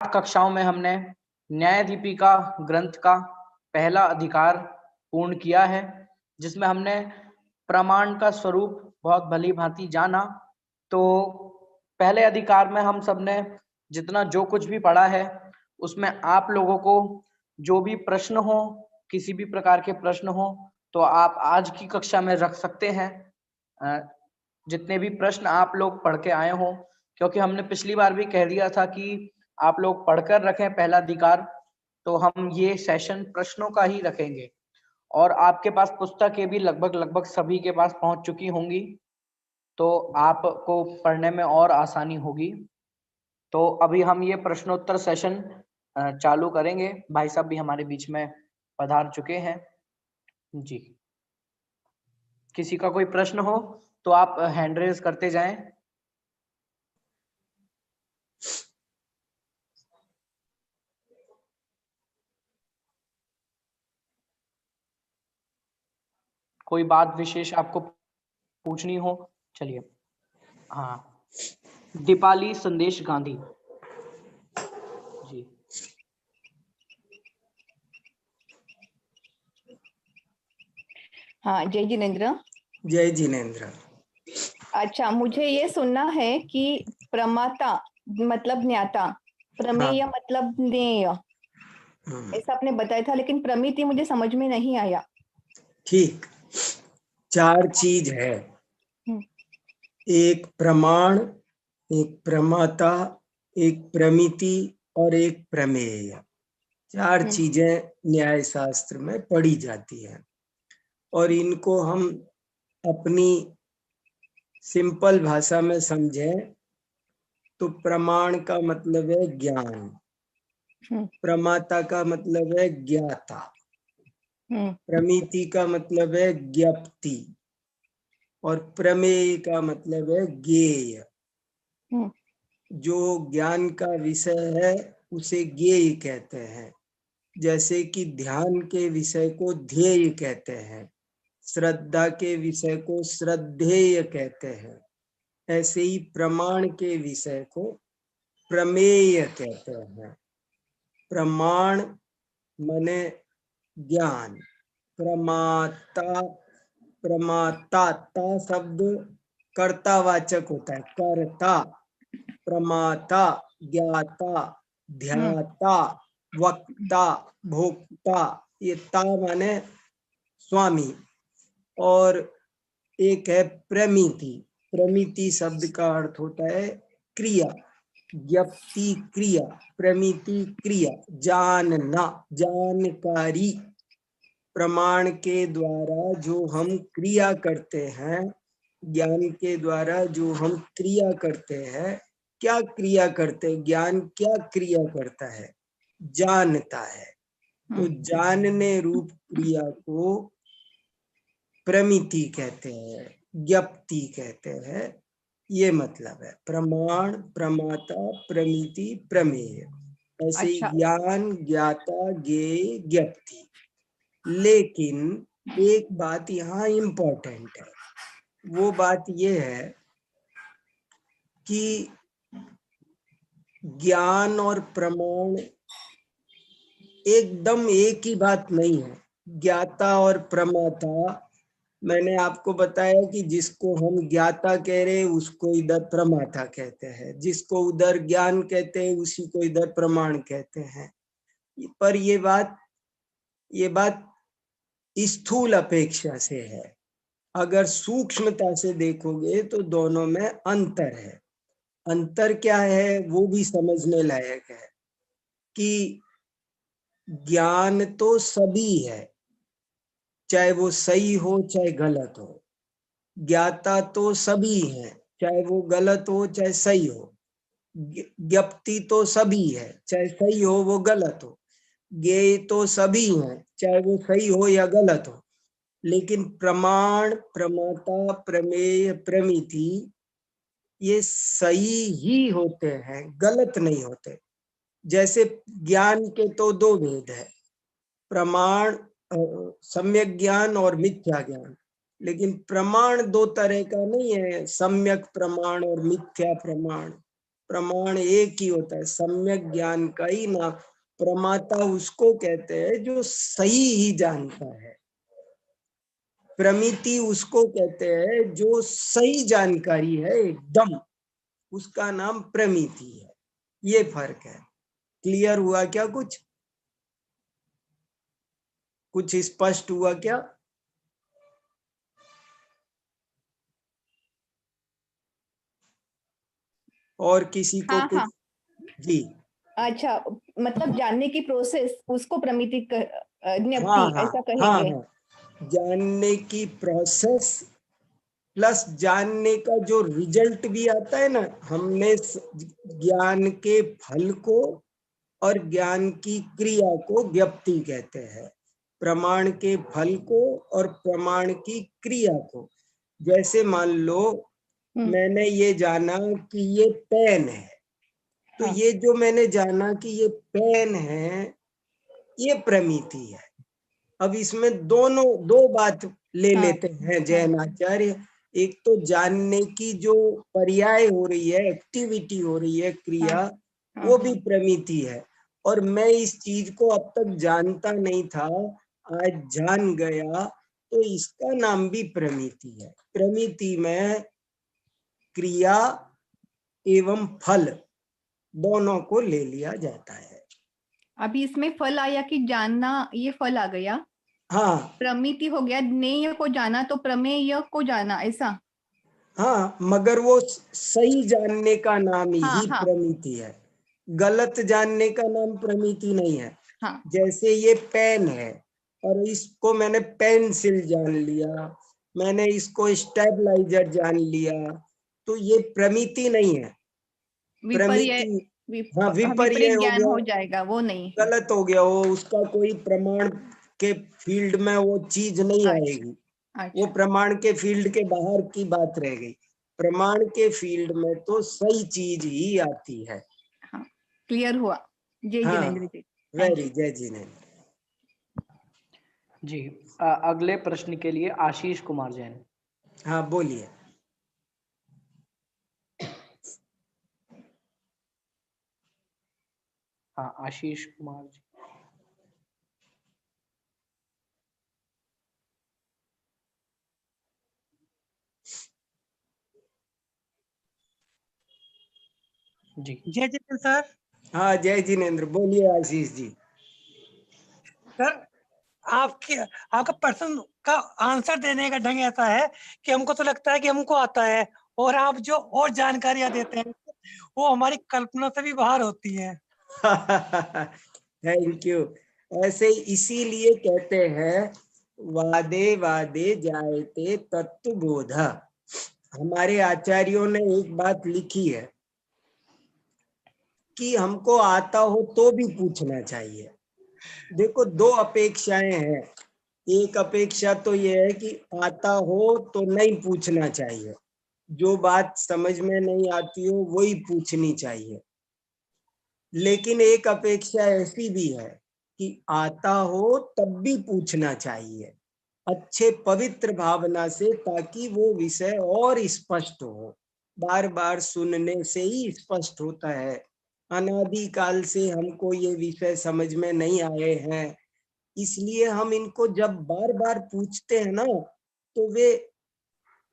कक्षाओं में हमने न्यायदीपिका ग्रंथ का पहला अधिकार पूर्ण किया है, जिसमें हमने प्रमाण का स्वरूप बहुत भली भांति जाना। तो पहले अधिकार में हम सबने जितना जो कुछ भी पढ़ा है, उसमें आप लोगों को जो भी प्रश्न हो, किसी भी प्रकार के प्रश्न हो, तो आप आज की कक्षा में रख सकते हैं। जितने भी प्रश्न आप लोग पढ़ के आए हो, क्योंकि हमने पिछली बार भी कह दिया था कि आप लोग पढ़कर रखें पहला अधिकार, तो हम ये सेशन प्रश्नों का ही रखेंगे। और आपके पास पुस्तकें भी लगभग सभी के पास पहुंच चुकी होंगी, तो आपको पढ़ने में और आसानी होगी। तो अभी हम ये प्रश्नोत्तर सेशन चालू करेंगे। भाई साहब भी हमारे बीच में पधार चुके हैं जी। किसी का कोई प्रश्न हो तो आप हैंड रेज करते जाएं। कोई बात विशेष आपको पूछनी हो, चलिए। हाँ, दीपाली संदेश गांधी जी। हाँ, जय जिनेन्द्र। जय जिनेन्द्र। अच्छा, मुझे ये सुनना है कि प्रमाता मतलब ज्ञाता, प्रमेय मतलब ज्ञेय, ऐसा आपने बताया था, लेकिन प्रमिति मुझे समझ में नहीं आया। ठीक, 4 चीज है, एक प्रमाण, एक प्रमाता, एक प्रमिति और एक प्रमेय। 4 चीजें न्याय शास्त्र में पढ़ी जाती हैं, और इनको हम अपनी सिंपल भाषा में समझें तो प्रमाण का मतलब है ज्ञान, प्रमाता का मतलब है ज्ञाता, प्रमिति का मतलब है ज्ञप्ति, और प्रमेय का मतलब है ज्ञेय। जो ज्ञान का विषय है उसे ज्ञेय कहते हैं, जैसे कि ध्यान के विषय को ध्येय कहते हैं, श्रद्धा के विषय को श्रद्धेय कहते हैं, ऐसे ही प्रमाण के विषय को प्रमेय कहते हैं। प्रमाण माने ज्ञान, प्रमाता, प्रमाता ता शब्द कर्तावाचक होता है, कर्ता, प्रमाता, ज्ञाता, ध्याता, वक्ता, भोक्ता, ये ता माने स्वामी। और एक है प्रमिति, प्रमिति शब्द का अर्थ होता है क्रिया, ज्ञप्ति क्रिया, प्रमिति क्रिया, जानना, जानकारी। प्रमाण के द्वारा जो हम क्रिया करते हैं, ज्ञान के द्वारा जो हम क्रिया करते हैं, क्या क्रिया करते हैं, ज्ञान क्या क्रिया करता है, जानता है। तो जानने रूप क्रिया को प्रमिति कहते हैं, ज्ञप्ति कहते हैं, ये मतलब है प्रमाण, प्रमाता, प्रमिति, प्रमेय। ऐसे ही ज्ञान, ज्ञाता, ज्ञेय, ज्ञप्ति। लेकिन एक बात यहाँ इम्पोर्टेंट है, वो बात ये है कि ज्ञान और प्रमाण एकदम एक ही बात नहीं है। ज्ञाता और प्रमाता, मैंने आपको बताया कि जिसको हम ज्ञाता कह रहे हैं उसको इधर प्रमाता कहते हैं, जिसको उधर ज्ञान कहते हैं उसी को इधर प्रमाण कहते हैं। पर ये बात स्थूल अपेक्षा से है। अगर सूक्ष्मता से देखोगे तो दोनों में अंतर है। अंतर क्या है वो भी समझने लायक है कि ज्ञान तो सभी है, चाहे वो सही हो चाहे गलत हो। ज्ञाता तो सभी है, चाहे वो गलत हो चाहे सही हो। ज्ञप्ति तो सभी है, चाहे सही हो वो गलत हो। ज्ञेय तो सभी है, चाहे वो सही हो या गलत हो। लेकिन प्रमाण, प्रमाता, प्रमेय, प्रमिति ये सही ही होते हैं, गलत नहीं होते। जैसे ज्ञान के तो 2 भेद है, प्रमाण, सम्यक ज्ञान और मिथ्या ज्ञान। लेकिन प्रमाण 2 तरह का नहीं है, सम्यक प्रमाण और मिथ्या प्रमाण। प्रमाण एक ही होता है, सम्यक ज्ञान का ही नाम। प्रमाता उसको कहते हैं जो सही ही जानता है। प्रमिति उसको कहते हैं जो सही जानकारी है एकदम, उसका नाम प्रमिति है। ये फर्क है। क्लियर हुआ क्या? कुछ स्पष्ट हुआ क्या? और किसी को हाँ, कुछ? हाँ। जी अच्छा, मतलब जानने की प्रोसेस उसको प्रमिति ज्ञप्ति हाँ हाँ ऐसा हाँ कहेंगे। हाँ, जानने की प्रोसेस प्लस जानने का जो रिजल्ट भी आता है ना, हमने ज्ञान के फल को और ज्ञान की क्रिया को ज्ञप्ति कहते हैं। प्रमाण के फल को और प्रमाण की क्रिया को। जैसे मान लो मैंने ये जाना कि ये पेन है, तो हाँ। ये जो मैंने जाना कि ये पेन है, ये प्रमिति है। अब इसमें दो बात ले हाँ, लेते हैं जैन आचार्य। एक तो जानने की जो पर्याय हो रही है, एक्टिविटी हो रही है, क्रिया, हाँ, वो भी प्रमिति है। और मैं इस चीज को अब तक जानता नहीं था, आज जान गया, तो इसका नाम भी प्रमिति है। प्रमिति में क्रिया एवं फल दोनों को ले लिया जाता है। अभी इसमें फल आया कि जानना, ये फल आ गया। हाँ प्रमिति हो गया ज्ञेय को जाना, तो प्रमेय को जाना, ऐसा। हाँ, मगर वो सही जानने का नाम हाँ, ही हाँ, प्रमिति है, गलत जानने का नाम प्रमिति नहीं है। हाँ। जैसे ये पेन है और इसको मैंने पेंसिल जान लिया, मैंने इसको स्टेबलाइजर जान लिया, तो ये प्रमिति नहीं है। विपर्य प्रमिति हाँ विपर्य विपरीत हो ज्ञान हो गया, जाएगा, वो नहीं। गलत हो गया, वो उसका कोई प्रमाण के फील्ड में वो चीज नहीं अच्छा, आएगी। वो अच्छा। प्रमाण के फील्ड के बाहर की बात रह गई। प्रमाण के फील्ड में तो सही चीज ही आती है। हाँ, क्लियर हुआ। जय हाँ, जिनेन्द्र जी, थैंक वेरी यू। जय जिनेन्द्र। जी। अगले प्रश्न के लिए आशीष कुमार जैन। हाँ बोलिए। हाँ, आशीष कुमार जी। जी जय जितेंद्र सर। हाँ जय जिनेन्द्र, बोलिए आशीष जी। सर, आपका प्रश्न का आंसर देने का ढंग ऐसा है कि हमको तो लगता है कि हमको आता है, और आप जो और जानकारियां देते हैं वो हमारी कल्पना से भी बाहर होती है। Thank you. ऐसे इसीलिए कहते हैं वादे वादे जायते तत्वबोध। हमारे आचार्यों ने एक बात लिखी है कि हमको आता हो तो भी पूछना चाहिए। देखो, दो अपेक्षाएं हैं। एक अपेक्षा तो ये है कि आता हो तो नहीं पूछना चाहिए, जो बात समझ में नहीं आती हो वही पूछनी चाहिए। लेकिन एक अपेक्षा ऐसी भी है कि आता हो तब भी पूछना चाहिए, अच्छे पवित्र भावना से, ताकि वो विषय और स्पष्ट हो। बार बार सुनने से ही स्पष्ट होता है। अनादि काल से हमको ये विषय समझ में नहीं आए हैं, इसलिए हम इनको जब बार बार पूछते हैं ना, तो वे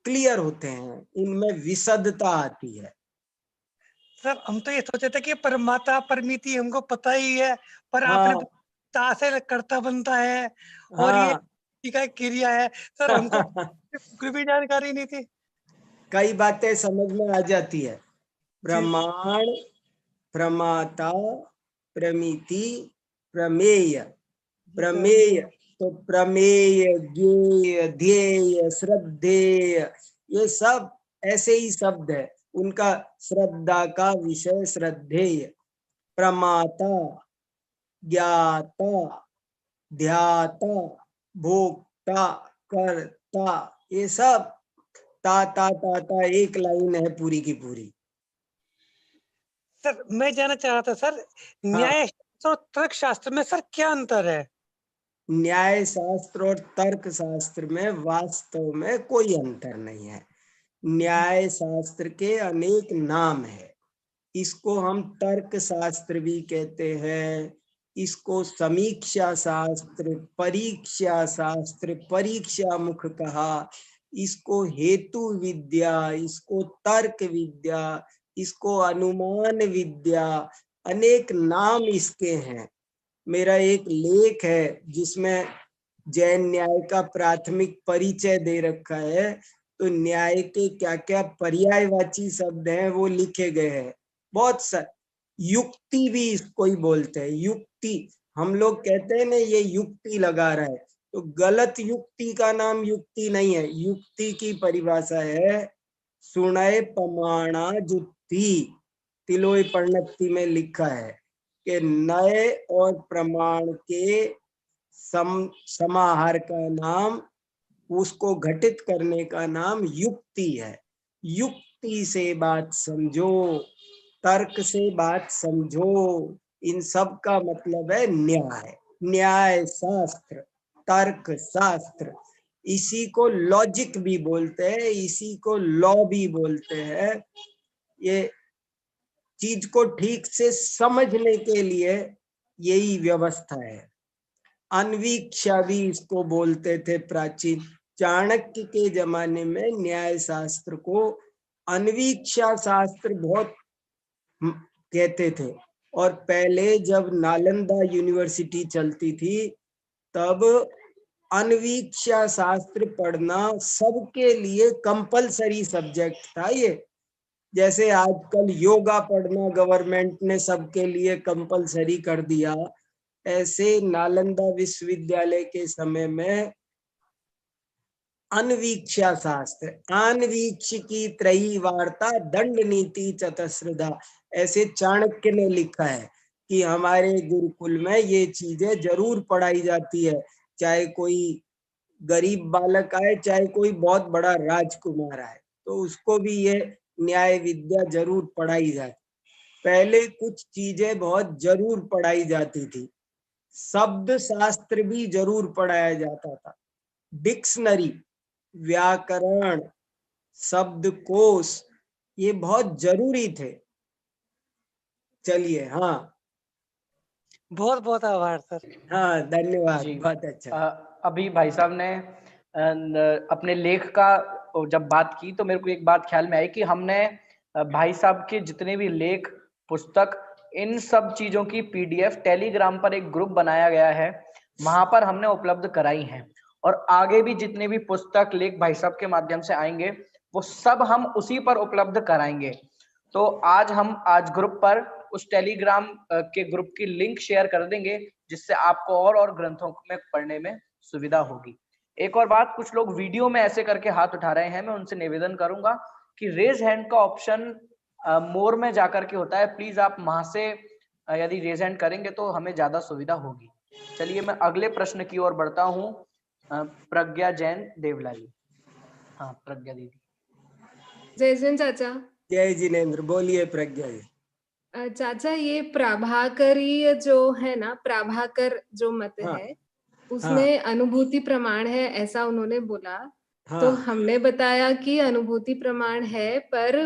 क्लियर होते हैं, इनमें विशदता आती है। सर, हम तो ये सोचे थे कि परमाता परमिति हमको पता ही है, पर आपने हाँ ता से कर्ता बनता है और ये हाँ का क्रिया है। सर, हमको बिल्कुल भी जानकारी नहीं थी। कई बातें समझ में आ जाती है। जी प्रमाण, प्रमाता, प्रमिति, प्रमेय। प्रमेय तो प्रमेय, ज्ञेय, ध्येय, श्रद्धेय, ये सब ऐसे ही शब्द है। उनका श्रद्धा का विषय श्रद्धेय। प्रमाता, ज्ञाता, ध्याता, भोक्ता, कर्ता, ये सब ता एक लाइन है पूरी की पूरी। सर, मैं जानना चाह रहा था सर, हाँ, न्याय शास्त्र और तर्क शास्त्र में सर क्या अंतर है? न्याय शास्त्र और तर्क शास्त्र में वास्तव में कोई अंतर नहीं है। न्याय शास्त्र के अनेक नाम है इसको हम तर्क शास्त्र भी कहते हैं, इसको समीक्षा शास्त्र, परीक्षा शास्त्र, परीक्षा मुख कहा, इसको हेतु विद्या, इसको तर्क विद्या, इसको अनुमान विद्या, अनेक नाम इसके हैं। मेरा एक लेख है जिसमें जैन न्याय का प्राथमिक परिचय दे रखा है, तो न्याय के क्या क्या पर्यायवाची शब्द हैं वो लिखे गए हैं। बहुत सा युक्ति भी इसको ही बोलते हैं, युक्ति। हम लोग कहते हैं ना ये युक्ति लगा रहा है, तो गलत युक्ति का नाम युक्ति नहीं है। युक्ति की परिभाषा है सुनय प्रमाणा जुक्ति, तिलोय पर्णक्ति में लिखा है कि नए और प्रमाण के समाहार का नाम, उसको घटित करने का नाम युक्ति है। युक्ति से बात समझो, तर्क से बात समझो, इन सब का मतलब है न्याय। न्याय शास्त्र, तर्क शास्त्र, इसी को लॉजिक भी बोलते हैं, इसी को लॉ भी बोलते हैं। ये चीज को ठीक से समझने के लिए यही व्यवस्था है। अन्वीक्षा भी इसको बोलते थे प्राचीन। चाणक्य के जमाने में न्याय शास्त्र को अन्वीक्षा शास्त्र बहुत कहते थे। और पहले जब नालंदा यूनिवर्सिटी चलती थी तब अन्वीक्षा शास्त्र पढ़ना सबके लिए कंपलसरी सब्जेक्ट था। ये जैसे आजकल योगा पढ़ना गवर्नमेंट ने सबके लिए कंपलसरी कर दिया, ऐसे नालंदा विश्वविद्यालय के समय में अन्वीक्षा शास्त्र, अन्वीक्ष की त्रयी वार्ता दंड नीति चतस्रधा, ऐसे चाणक्य ने लिखा है कि हमारे गुरुकुल में ये चीजें जरूर पढ़ाई जाती है, चाहे कोई गरीब बालक आए, चाहे कोई बहुत बड़ा राजकुमार आए, तो उसको भी ये न्याय विद्या जरूर पढ़ाई जाती। पहले कुछ चीजें बहुत जरूर पढ़ाई जाती थी। शब्द शास्त्र भी जरूर पढ़ाया जाता था, डिक्शनरी, व्याकरण, शब्दकोश, ये बहुत जरूरी थे। चलिए, हाँ, बहुत बहुत आभार सर। हाँ, धन्यवाद, बहुत अच्छा। अभी भाई साहब ने अपने लेख का जब बात की तो मेरे को एक बात ख्याल में आई कि हमने भाई साहब के जितने भी लेख, पुस्तक, इन सब चीजों की पीडीएफ टेलीग्राम पर एक ग्रुप बनाया गया है, वहां पर हमने उपलब्ध कराई हैं। और आगे भी जितने भी पुस्तक, लेख भाई साहब के माध्यम से आएंगे वो सब हम उसी पर उपलब्ध कराएंगे। तो आज ग्रुप पर उस टेलीग्राम के ग्रुप की लिंक शेयर कर देंगे, जिससे आपको और ग्रंथों में पढ़ने में सुविधा होगी। एक और बात, कुछ लोग वीडियो में ऐसे करके हाथ उठा रहे हैं, मैं उनसे निवेदन करूंगा कि रेज हैंड का ऑप्शन मोर में जाकर के होता है, प्लीज आप वहां से यदि रेज हैंड करेंगे तो हमें ज्यादा सुविधा होगी। चलिए मैं अगले प्रश्न की ओर बढ़ता हूँ। प्रज्ञा जैन देवला जी। हाँ, प्रज्ञा दीदी। जय जैन चाचा। जय जिनेन्द्र, बोलिए प्रज्ञा जी। चाचा, ये प्राभाकरीय जो है ना, प्राभाकर जो मत हाँ, है उसमें हाँ, अनुभूति प्रमाण है, ऐसा उन्होंने बोला। हाँ, तो हमने बताया कि अनुभूति प्रमाण है, पर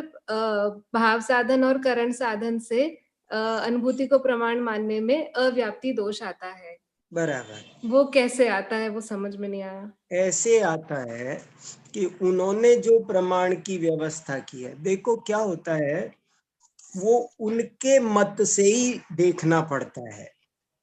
भाव साधन और करण साधन से अनुभूति को प्रमाण मानने में अव्याप्ति दोष आता है। बराबर। वो कैसे आता है, वो समझ में नहीं आया। ऐसे आता है कि उन्होंने जो प्रमाण की व्यवस्था की है, देखो क्या होता है, वो उनके मत से ही देखना पड़ता है।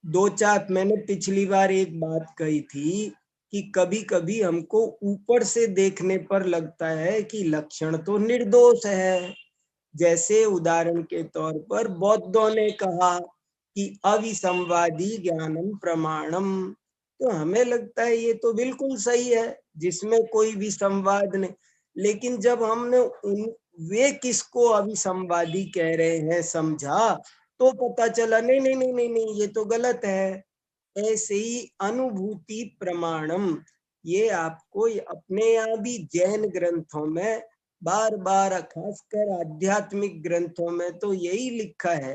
दो चार, मैंने पिछली बार एक बात कही थी कि कभी कभी हमको ऊपर से देखने पर लगता है कि लक्षण तो निर्दोष है। जैसे उदाहरण के तौर पर बौद्धों ने कहा कि अविसंवादी ज्ञानम प्रमाणम, तो हमें लगता है ये तो बिल्कुल सही है, जिसमें कोई भी संवाद नहीं। लेकिन जब हमने वे किसको अविसंवादी कह रहे हैं समझा, तो पता चला नहीं नहीं नहीं नहीं नहीं, ये तो गलत है। ऐसे ही अनुभूति प्रमाणम, ये आपको अपने यहाँ भी जैन ग्रंथों में बार बार, खासकर आध्यात्मिक ग्रंथों में तो यही लिखा है,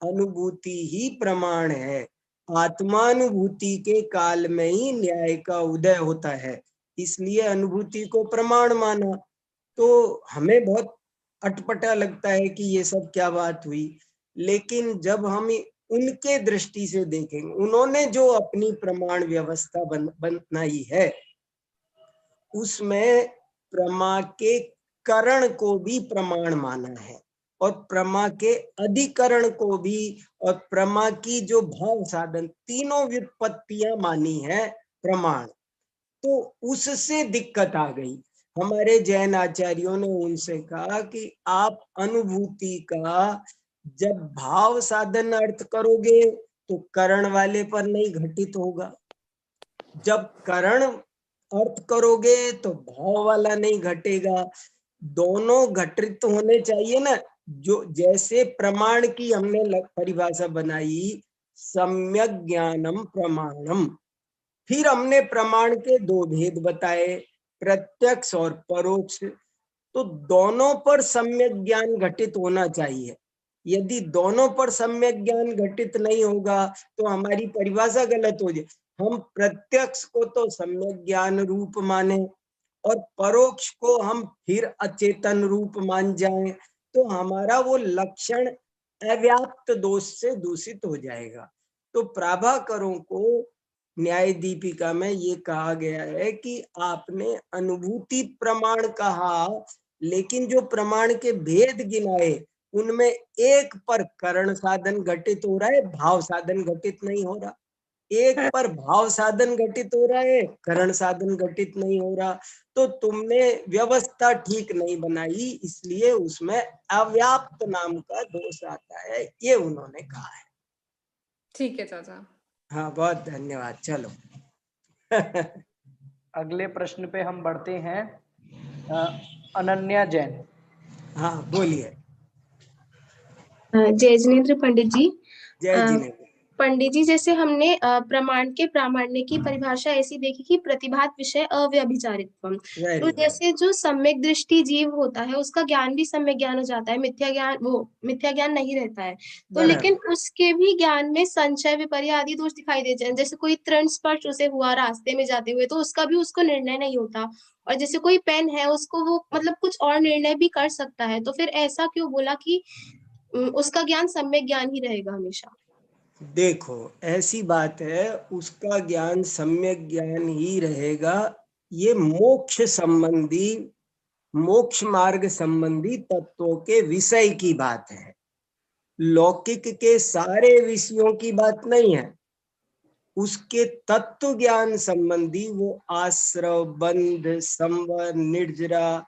अनुभूति ही प्रमाण है। आत्मानुभूति के काल में ही न्याय का उदय होता है, इसलिए अनुभूति को प्रमाण माना। तो हमें बहुत अटपटा लगता है कि ये सब क्या बात हुई, लेकिन जब हम उनके दृष्टि से देखेंगे, उन्होंने जो अपनी प्रमाण व्यवस्था बनाई है, उसमें प्रमा के करण को भी प्रमाण माना है और प्रमा के अधिकरण को भी, और प्रमा की जो भाव साधन, तीनों व्युत्पत्तियां मानी है प्रमाण। तो उससे दिक्कत आ गई। हमारे जैन आचार्यों ने उनसे कहा कि आप अनुभूति का जब भाव साधन अर्थ करोगे तो करण वाले पर नहीं घटित होगा, जब करण अर्थ करोगे तो भाव वाला नहीं घटेगा, दोनों घटित होने चाहिए ना। जो जैसे प्रमाण की हमने परिभाषा बनाई, सम्यक ज्ञानम प्रमाणम, फिर हमने प्रमाण के दो भेद बताए, प्रत्यक्ष और परोक्ष। तो दोनों पर सम्यक ज्ञान घटित होना चाहिए। यदि दोनों पर सम्यक ज्ञान घटित नहीं होगा तो हमारी परिभाषा गलत हो जाए। हम प्रत्यक्ष को तो सम्यक ज्ञान रूप माने और परोक्ष को हम फिर अचेतन रूप मान जाएं, तो हमारा वो लक्षण अव्याप्त दोष से दूषित हो जाएगा। तो प्राभाकरों को न्याय दीपिका में ये कहा गया है कि आपने अनुभूति प्रमाण कहा, लेकिन जो प्रमाण के भेद गिनाए उनमें एक पर करण साधन घटित हो रहा है, भाव साधन घटित नहीं हो रहा। एक पर भाव साधन घटित हो रहा है, करण साधन घटित नहीं हो रहा। तो तुमने व्यवस्था ठीक नहीं बनाई, इसलिए उसमें अव्याप्त नाम का दोष आता है, ये उन्होंने कहा है। ठीक है चाचा। हाँ, बहुत धन्यवाद। चलो अगले प्रश्न पे हम बढ़ते हैं। अनन्या जैन। हाँ, बोलिए। जय जिनेन्द्र पंडित जी। जय जिनेन्द्र। पंडित जी, जैसे हमने प्रमाण के प्रामाण्य की परिभाषा ऐसी देखी कि प्रतिभात विषय अव्यभिचारित्वम, तो जैसे जो सम्यक दृष्टि जीव होता है उसका ज्ञान भी सम्यक ज्ञान हो जाता है, मिथ्या ज्ञान नहीं रहता है। तो लेकिन उसके भी ज्ञान में संशय विपर्य आदि दोष दिखाई देते हैं। जैसे कोई तृण स्पर्श उसे हुआ रास्ते में जाते हुए, तो उसका भी उसको निर्णय नहीं होता। और जैसे कोई पेन है, उसको वो मतलब कुछ और निर्णय भी कर सकता है। तो फिर ऐसा क्यों बोला कि उसका ज्ञान सम्यक ज्ञान ही रहेगा हमेशा? देखो, ऐसी बात है, उसका ज्ञान सम्यक ज्ञान ही रहेगा। ये मोक्ष संबंधी, मोक्ष मार्ग संबंधी तत्वों के विषय की बात है, लौकिक के सारे विषयों की बात नहीं है। उसके तत्व ज्ञान संबंधी वो आश्रव, बंध, संवर, निर्जरा,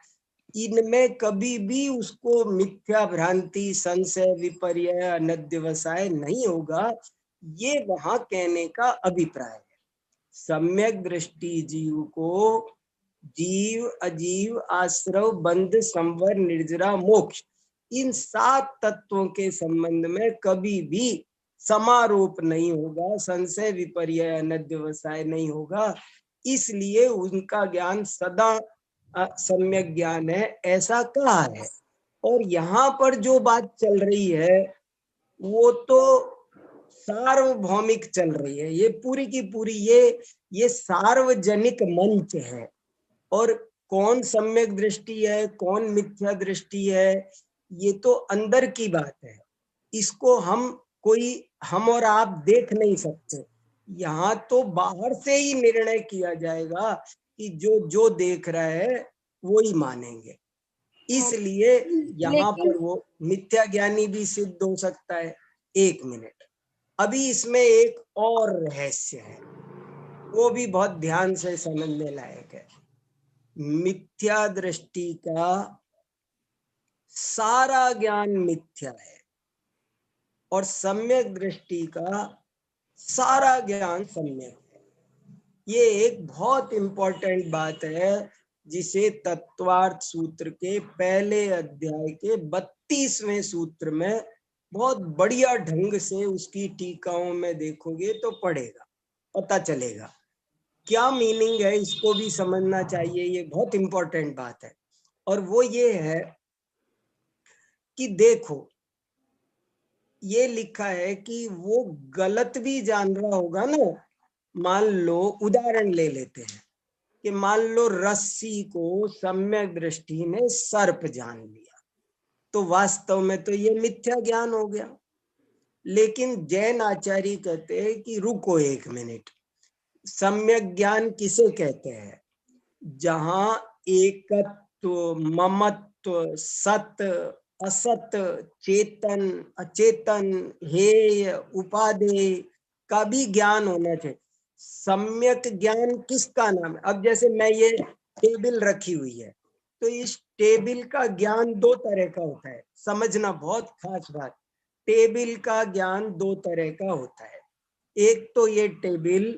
इनमें कभी भी उसको मिथ्या भ्रांति, संशय, विपर्य, अनध्यवसाय नहीं होगा। ये वहां कहने का अभिप्राय है। सम्यक दृष्टि जीव को जीव, अजीव, आश्रव, बंध, संवर, निर्जरा, मोक्ष, इन 7 तत्वों के संबंध में कभी भी समारोप नहीं होगा, संशय, विपर्य, अनध्यवसाय नहीं होगा। इसलिए उनका ज्ञान सदा सम्यक ज्ञान है, ऐसा कहा है। और यहाँ पर जो बात चल रही है वो तो सार्वभौमिक चल रही है। ये पूरी की पूरी ये सार्वजनिक मंच है। और कौन सम्यक दृष्टि है, कौन मिथ्या दृष्टि है, ये तो अंदर की बात है। इसको हम और आप देख नहीं सकते। यहाँ तो बाहर से ही निर्णय किया जाएगा कि जो देख रहा है वो ही मानेंगे। इसलिए यहाँ पर वो मिथ्या ज्ञानी भी सिद्ध हो सकता है। 1 मिनट, अभी इसमें एक और रहस्य है, वो भी बहुत ध्यान से समझने लायक है। मिथ्या दृष्टि का सारा ज्ञान मिथ्या है और सम्यक दृष्टि का सारा ज्ञान सम्यक है। ये एक बहुत इंपॉर्टेंट बात है, जिसे तत्वार्थ सूत्र के पहले अध्याय के 32वें सूत्र में बहुत बढ़िया ढंग से उसकी टीकाओं में देखोगे तो पढ़ेगा, पता चलेगा क्या मीनिंग है। इसको भी समझना चाहिए, ये बहुत इंपॉर्टेंट बात है। और वो ये है कि देखो, ये लिखा है कि वो गलत भी जान रहा होगा ना। मान लो, उदाहरण ले लेते हैं कि मान लो रस्सी को सम्यक दृष्टि ने सर्प जान लिया, तो वास्तव में तो ये मिथ्या ज्ञान हो गया। लेकिन जैन आचार्य कहते हैं कि रुको एक मिनट, सम्यक ज्ञान किसे कहते हैं? जहां एकत्व, ममत्व, सत, असत, चेतन, अचेतन, हेय, उपादेय का भी ज्ञान होना चाहिए। सम्यक ज्ञान किसका नाम है? अब जैसे मैं ये टेबल रखी हुई है, तो इस टेबल का ज्ञान दो तरह का होता है, समझना बहुत खास बात। टेबल का ज्ञान दो तरह का होता है। एक तो ये टेबल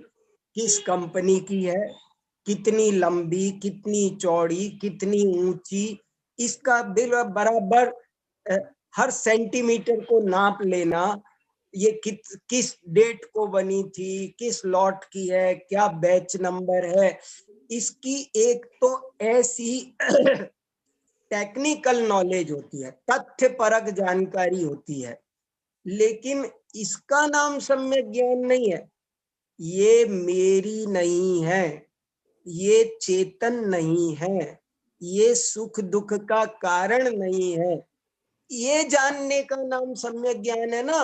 किस कंपनी की है, कितनी लंबी, कितनी चौड़ी, कितनी ऊंची, इसका बिल बराबर हर सेंटीमीटर को नाप लेना, ये किस डेट को बनी थी, किस लॉट की है, क्या बैच नंबर है, इसकी एक तो ऐसी टेक्निकल नॉलेज होती है, तथ्य परक जानकारी होती है, लेकिन इसका नाम सम्यक ज्ञान नहीं है। ये मेरी नहीं है, ये चेतन नहीं है, ये सुख दुख का कारण नहीं है, ये जानने का नाम सम्यक ज्ञान है ना।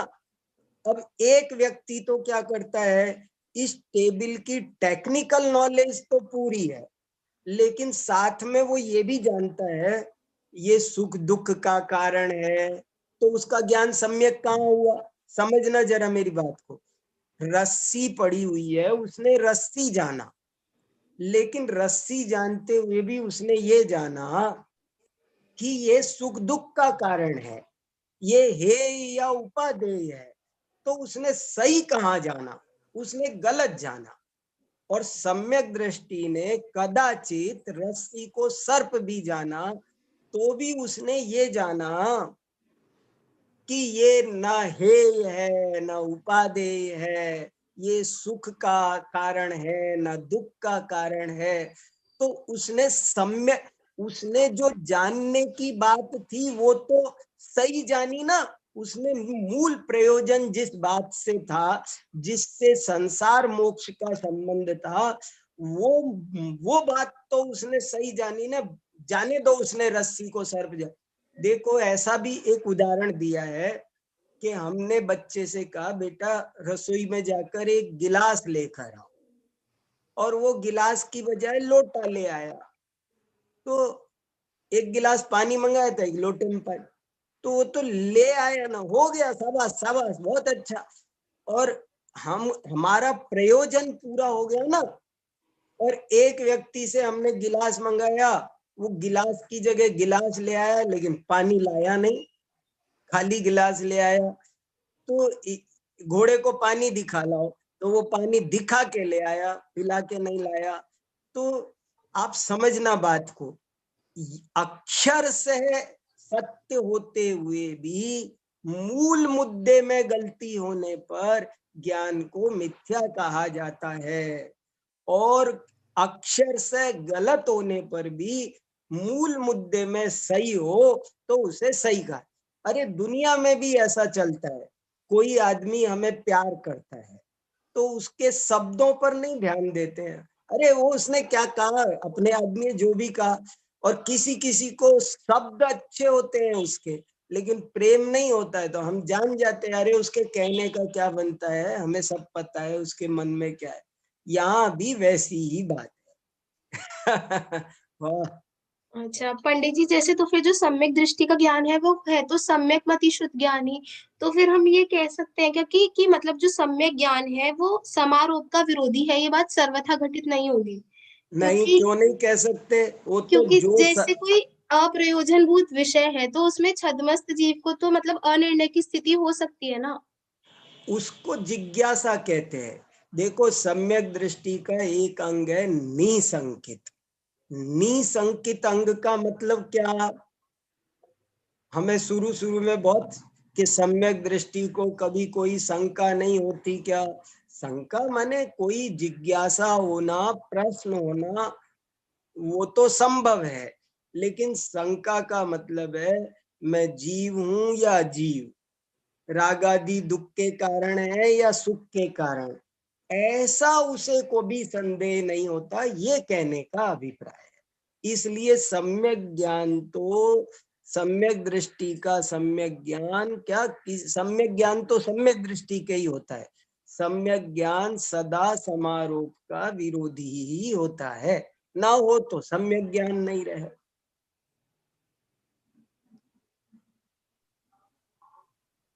अब एक व्यक्ति तो क्या करता है, इस टेबल की टेक्निकल नॉलेज तो पूरी है, लेकिन साथ में वो ये भी जानता है ये सुख दुख का कारण है, तो उसका ज्ञान सम्यक कहाँ हुआ? समझना जरा मेरी बात को। रस्सी पड़ी हुई है, उसने रस्सी जाना, लेकिन रस्सी जानते हुए भी उसने ये जाना कि ये सुख दुख का कारण है, ये हेय या उपादेय है, तो उसने सही कहाँ जाना? उसने गलत जाना। और सम्यक दृष्टि ने कदाचित रस्सी को सर्प भी जाना, तो भी उसने ये जाना कि ये न हेय है न उपादेय है, ये सुख का कारण है न दुख का कारण है। तो उसने सम्यक, उसने जो जानने की बात थी वो तो सही जानी ना। उसने मूल प्रयोजन जिस बात से था, जिससे संसार मोक्ष का संबंध था, वो बात तो उसने सही जानी ना। जाने दो उसने रस्सी को सर्प जा। देखो ऐसा भी एक उदाहरण दिया है कि हमने बच्चे से कहा बेटा रसोई में जाकर एक गिलास लेकर आओ, और वो गिलास की बजाय लोटा ले आया। तो एक गिलास पानी मंगाया था, एक लोटे में पानी, तो वो तो ले आया ना, हो गया, शाबाश शाबाश, बहुत अच्छा। और हमारा प्रयोजन पूरा हो गया ना। और एक व्यक्ति से हमने गिलास मंगाया, वो गिलास की जगह गिलास ले आया, लेकिन पानी लाया नहीं, खाली गिलास ले आया। तो घोड़े को पानी दिखा लाओ, तो वो पानी दिखा के ले आया, पिला के नहीं लाया। तो आप समझना बात को, अक्षर से सत्य होते हुए भी मूल मुद्दे में गलती होने पर ज्ञान को मिथ्या कहा जाता है, और अक्षर से गलत होने पर भी मूल मुद्दे में सही हो तो उसे सही कहा। अरे दुनिया में भी ऐसा चलता है, कोई आदमी हमें प्यार करता है तो उसके शब्दों पर नहीं ध्यान देते हैं, अरे वो उसने क्या कहा, अपने आदमी जो भी कहा। और किसी किसी को शब्द अच्छे होते हैं उसके, लेकिन प्रेम नहीं होता है, तो हम जान जाते हैं अरे उसके कहने का क्या बनता है, हमें सब पता है उसके मन में क्या है। यहाँ भी वैसी ही बात है। वाह। अच्छा पंडित जी, जैसे तो फिर जो सम्यक दृष्टि का ज्ञान है वो है तो सम्यक मति शुद्ध ज्ञान ही, तो फिर हम ये कह सकते हैं क्या कि मतलब जो सम्यक ज्ञान है वो समारोप का विरोधी है? ये बात सर्वथा घटित नहीं होगी नहीं, क्योंकि क्यों नहीं कह सकते? वो तो क्योंकि जो जैसे कोई अप्रयोजनभूत विषय है तो उसमें छद्मस्त जीव को तो मतलब अनिर्णय की स्थिति हो सकती है ना। उसको जिज्ञासा कहते हैं। देखो सम्यक दृष्टि का एक अंग है निसंकित। निसंकित अंग का मतलब क्या? हमें शुरू शुरू में बहुत कि सम्यक दृष्टि को कभी कोई शंका नहीं होती क्या? शंका माने कोई जिज्ञासा होना, प्रश्न होना, वो तो संभव है, लेकिन शंका का मतलब है मैं जीव हूं या जीव, रागादि दुख के कारण है या सुख के कारण, ऐसा उसे को भी संदेह नहीं होता, ये कहने का अभिप्राय है। इसलिए सम्यक ज्ञान तो सम्यक दृष्टि का सम्यक ज्ञान क्या, सम्यक ज्ञान तो सम्यक दृष्टि के ही होता है, सम्यक ज्ञान सदा समारोप का विरोधी ही होता है, ना हो तो सम्यक ज्ञान नहीं रहे।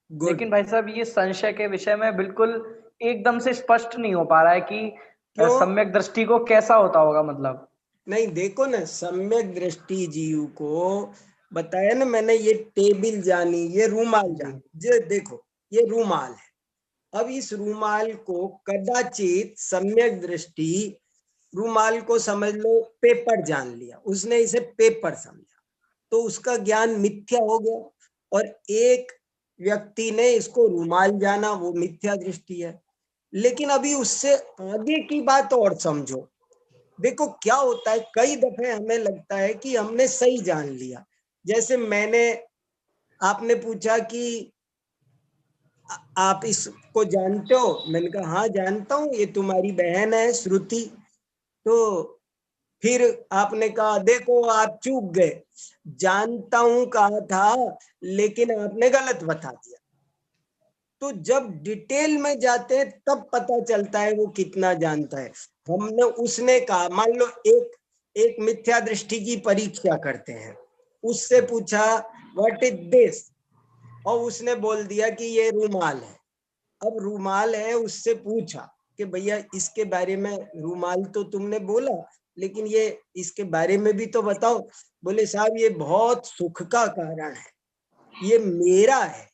लेकिन भाई साहब ये संशय के विषय में बिल्कुल एकदम से स्पष्ट नहीं हो पा रहा है कि सम्यक दृष्टि को कैसा होता होगा, मतलब नहीं देखो ना, सम्यक दृष्टि जीव को बताया ना मैंने, ये टेबल जानी, ये रूमाल जानी, ये देखो ये रूमाल है। अब इस रूमाल को कदाचित सम्यक दृष्टि रूमाल को समझ लो पेपर जान लिया, उसने इसे पेपर समझा, तो उसका ज्ञान मिथ्या हो गया। और एक व्यक्ति ने इसको रूमाल जाना, वो मिथ्या दृष्टि है। लेकिन अभी उससे आगे की बात और समझो, देखो क्या होता है, कई दफे हमें लगता है कि हमने सही जान लिया। जैसे आपने पूछा कि आप इसको जानते हो, मैंने कहा हाँ जानता हूँ, ये तुम्हारी बहन है श्रुति। तो फिर आपने कहा देखो आप चूक गए, जानता हूं कहा था लेकिन आपने गलत बता दिया। तो जब डिटेल में जाते हैं तब पता चलता है वो कितना जानता है। उसने कहा, मान लो एक मिथ्या दृष्टि की परीक्षा करते हैं, उससे पूछा व्हाट इज दिस, और उसने बोल दिया कि ये रूमाल है। अब रूमाल है, उससे पूछा कि भैया इसके बारे में, रूमाल तो तुमने बोला लेकिन ये इसके बारे में भी तो बताओ। बोले साहब ये बहुत सुख का कारण है, ये मेरा है।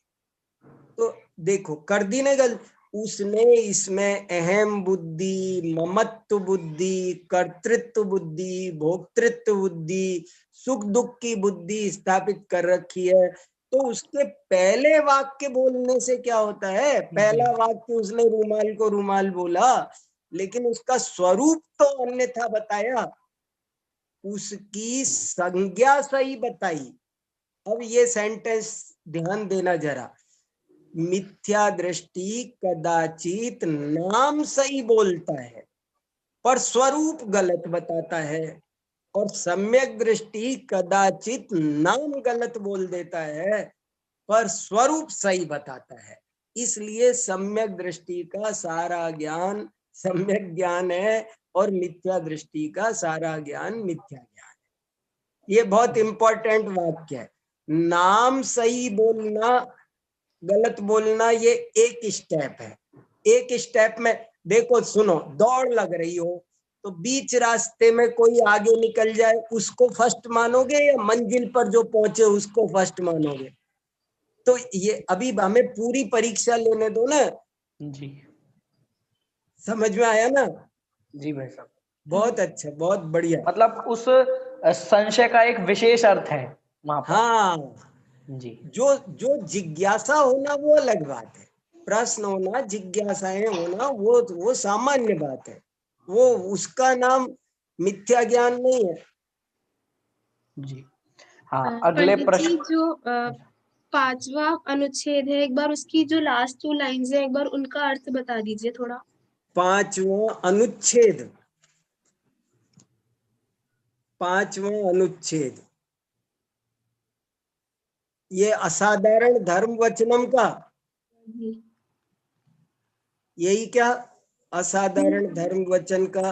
तो देखो कर दी ना गल, उसने इसमें अहम बुद्धि, ममत्व बुद्धि, कर्तृत्व बुद्धि, भोक्तृत्व बुद्धि, सुख दुख की बुद्धि स्थापित कर रखी है। तो उसके पहले वाक्य बोलने से क्या होता है, पहला वाक्य उसने रूमाल को रूमाल बोला लेकिन उसका स्वरूप तो अन्यथा बताया, उसकी संज्ञा सही बताई। अब ये सेंटेंस ध्यान देना जरा, मिथ्या दृष्टि कदाचित नाम सही बोलता है पर स्वरूप गलत बताता है, और सम्यक दृष्टि कदाचित नाम गलत बोल देता है पर स्वरूप सही बताता है। इसलिए सम्यक दृष्टि का सारा ज्ञान सम्यक ज्ञान है और मिथ्या दृष्टि का सारा ज्ञान मिथ्या ज्ञान है। ये बहुत इंपॉर्टेंट वाक्य है। नाम सही बोलना, गलत बोलना, ये एक स्टेप है। एक स्टेप में देखो, सुनो, दौड़ लग रही हो तो बीच रास्ते में कोई आगे निकल जाए उसको फर्स्ट मानोगे या मंजिल पर जो पहुंचे उसको फर्स्ट मानोगे? तो ये अभी हमें पूरी परीक्षा लेने दो ना जी। समझ में आया ना? जी भाई साहब, बहुत अच्छा, बहुत बढ़िया। मतलब उस संशय का एक विशेष अर्थ है वहां पर। हाँ जी। जो जिज्ञासा होना वो अलग बात है, प्रश्न होना, जिज्ञासाएं होना वो सामान्य बात है, वो उसका नाम मिथ्या ज्ञान नहीं है। जी हाँ, अगले प्रश्न जो 5वां अनुच्छेद है, एक बार उसकी जो लास्ट 2 लाइन्स है, एक बार उनका अर्थ बता दीजिए थोड़ा। 5वां अनुच्छेद, 5वां अनुच्छेद, ये असाधारण धर्म वचनम का, यही क्या असाधारण धर्म वचन का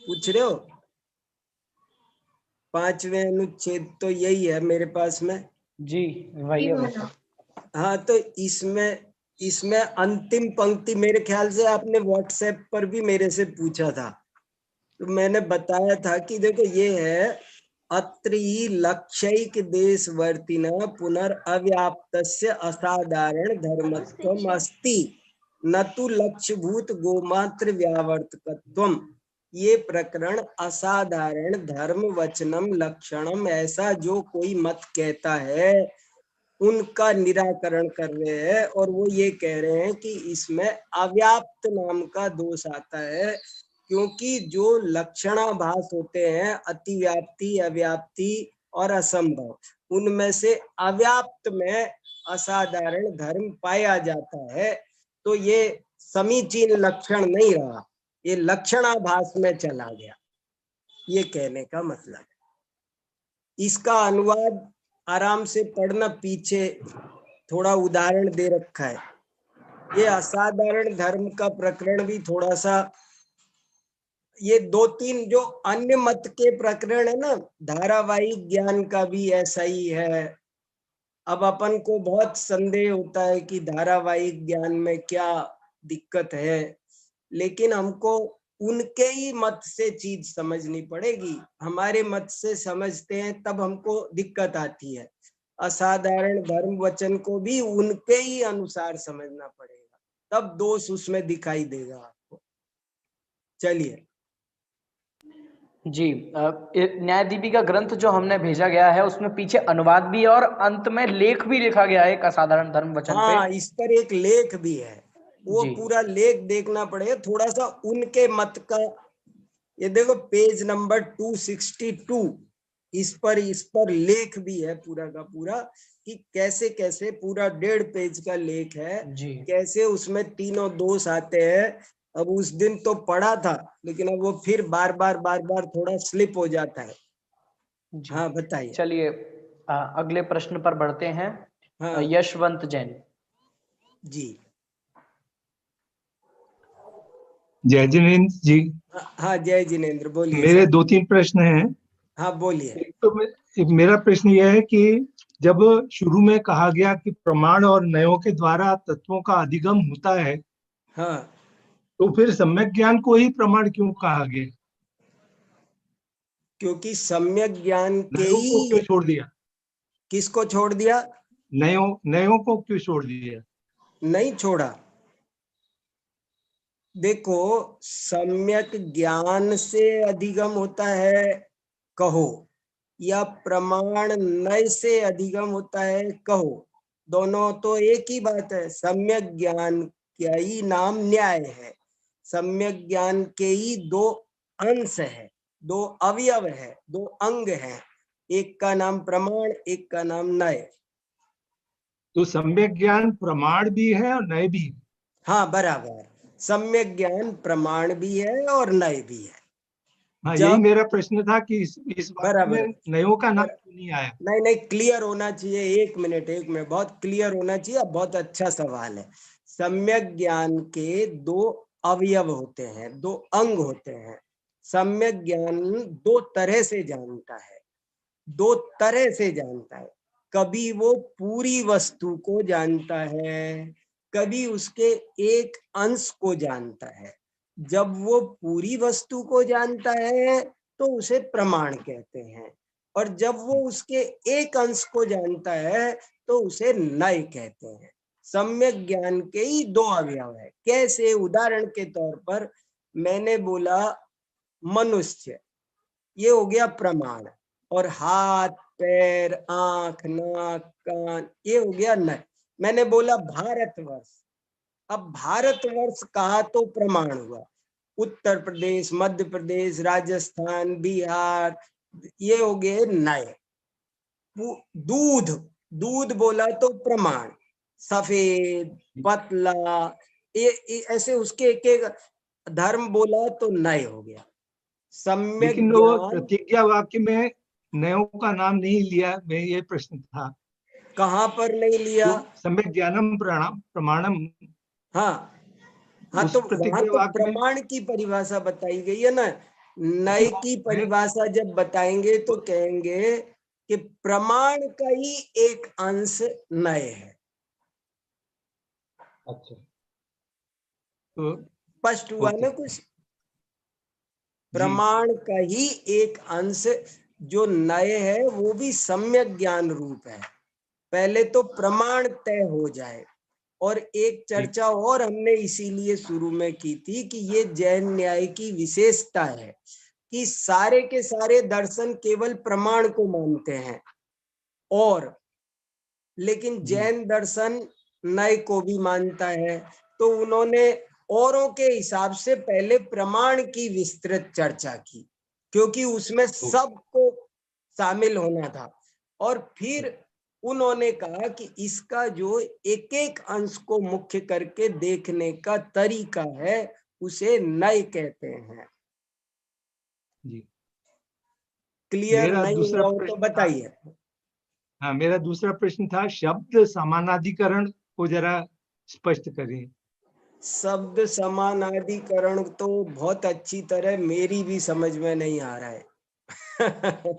पूछ रहे हो? 5वें अनुच्छेद तो यही है मेरे पास में। जी वही है। हाँ, तो इसमें अंतिम पंक्ति मेरे ख्याल से आपने व्हाट्सएप पर भी मेरे से पूछा था, तो मैंने बताया था कि देखो ये है, अत्र ही लक्ष्यैक देशवर्तिन पुनरअव्याप्तस्य असाधारण धर्मत्वम् अस्ति न तु लक्ष्यभूत गोमात्र व्यावर्तकत्वम्। ये प्रकरण असाधारण धर्म वचनम लक्षणम ऐसा जो कोई मत कहता है उनका निराकरण कर रहे हैं, और वो ये कह रहे हैं कि इसमें अव्याप्त नाम का दोष आता है, क्योंकि जो लक्षणाभास होते हैं अतिव्याप्ति, अव्याप्ति और असंभव, उनमें से अव्याप्त में असाधारण धर्म पाया जाता है। तो ये समीचीन लक्षण नहीं रहा, ये लक्षणाभास में चला गया, ये कहने का मतलब है। इसका अनुवाद आराम से पढ़ना, पीछे थोड़ा उदाहरण दे रखा है। ये असाधारण धर्म का प्रकरण भी थोड़ा सा, ये 2-3 जो अन्य मत के प्रकरण है ना, धारावाहिक ज्ञान का भी ऐसा ही है। अब अपन को बहुत संदेह होता है कि धारावाहिक ज्ञान में क्या दिक्कत है, लेकिन हमको उनके ही मत से चीज समझनी पड़ेगी। हमारे मत से समझते हैं तब हमको दिक्कत आती है। असाधारण धर्म वचन को भी उनके ही अनुसार समझना पड़ेगा, तब दोष उसमें दिखाई देगा आपको। चलिए जी, न्याय दीपिका ग्रंथ जो हमने भेजा गया है उसमें पीछे अनुवाद भी है और अंत में लेख भी लिखा गया है एक असाधारण धर्म वचन पे। हाँ, इस पर एक लेख भी है, वो पूरा लेख देखना पड़ेगा। थोड़ा सा उनके मत का, ये देखो पेज नंबर 262, इस पर लेख भी है पूरा का पूरा, कि कैसे कैसे पूरा 1.5 पेज का लेख है जी। कैसे उसमें तीनों दोष आते हैं। अब उस दिन तो पढ़ा था, लेकिन अब वो फिर बार बार थोड़ा स्लिप हो जाता है। हाँ बताइए। चलिए अगले प्रश्न पर बढ़ते हैं। हाँ। यशवंत जैन जी। जय जिनेन्द्र जी। हाँ जय जिनेन्द्र, बोलिए। मेरे 2-3 प्रश्न हैं। हाँ बोलिए। एक मेरा प्रश्न यह है कि जब शुरू में कहा गया कि प्रमाण और नयों के द्वारा तत्वों का अधिगम होता है, हाँ, तो फिर सम्यक ज्ञान को ही प्रमाण क्यों कहा गया? क्योंकि सम्यक ज्ञान के नयों को क्यों छोड़ दिया? किसको छोड़ दिया? नयों को क्यों छोड़ दिया? नहीं छोड़ा। देखो, सम्यक ज्ञान से अधिगम होता है कहो, या प्रमाण नय से अधिगम होता है कहो, दोनों तो एक ही बात है। सम्यक ज्ञान का ही नाम न्याय है। सम्यक ज्ञान के ही 2 अंश है, 2 अवयव है, 2 अंग है। एक का नाम प्रमाण, एक का नाम नय। तो सम्यक ज्ञान प्रमाण भी है और नय भी है। हाँ बराबर, सम्यक ज्ञान प्रमाण भी है और नय भी है। हाँ, यही मेरा प्रश्न था कि इस बात में नयों का नाम क्यों नहीं आया? नहीं, क्लियर होना चाहिए। एक मिनट, बहुत क्लियर होना चाहिए। बहुत अच्छा सवाल है। सम्यक ज्ञान के 2 अवयव होते हैं, 2 अंग होते हैं। सम्यक ज्ञान 2 तरह से जानता है, 2 तरह से जानता है। कभी वो पूरी वस्तु को जानता है, कभी उसके एक अंश को जानता है। जब वो पूरी वस्तु को जानता है तो उसे प्रमाण कहते हैं, और जब वो उसके एक अंश को जानता है तो उसे नय कहते हैं। सम्यक ज्ञान के ही 2 अवयव है। कैसे? उदाहरण के तौर पर मैंने बोला मनुष्य, ये हो गया प्रमाण, और हाथ, पैर, आंख, नाक, कान, ये हो गया नय। मैंने बोला भारतवर्ष, अब भारतवर्ष कहा तो प्रमाण हुआ। उत्तर प्रदेश, मध्य प्रदेश, राजस्थान, बिहार, ये हो गए नय। दूध बोला तो प्रमाण, सफेद, पतला, ये ऐसे उसके एक एक धर्म बोला तो नय हो गया। सम्यक ज्ञान प्रतिज्ञा वाक्य में नयों का नाम नहीं लिया, मैं ये प्रश्न था। कहाँ पर नहीं लिया? सम्यक ज्ञानम प्रमाणम। हाँ, तो वहां तो प्रमाण की परिभाषा बताई गई है ना। नय की परिभाषा जब बताएंगे तो कहेंगे कि प्रमाण का ही एक अंश नय है। अच्छा, तो स्पष्ट हुआ ना कुछ? प्रमाण का ही एक अंश जो नय है वो भी सम्यक ज्ञान रूप है। पहले तो प्रमाण तय हो जाए। और एक चर्चा और हमने इसीलिए शुरू में की थी कि ये जैन न्याय की विशेषता है कि सारे के सारे दर्शन केवल प्रमाण को मानते हैं, और लेकिन जैन दर्शन नय को भी मानता है। तो उन्होंने औरों के हिसाब से पहले प्रमाण की विस्तृत चर्चा की, क्योंकि उसमें सबको शामिल होना था। और फिर उन्होंने कहा कि इसका जो एक एक अंश को मुख्य करके देखने का तरीका है उसे नय कहते हैं। जी। क्लियर नहीं हुआ तो बताइए। हाँ, मेरा दूसरा प्रश्न था शब्द समानाधिकरण को जरा स्पष्ट करें। शब्द समानाधिकरण तो बहुत अच्छी तरह मेरी भी समझ में नहीं आ रहा है।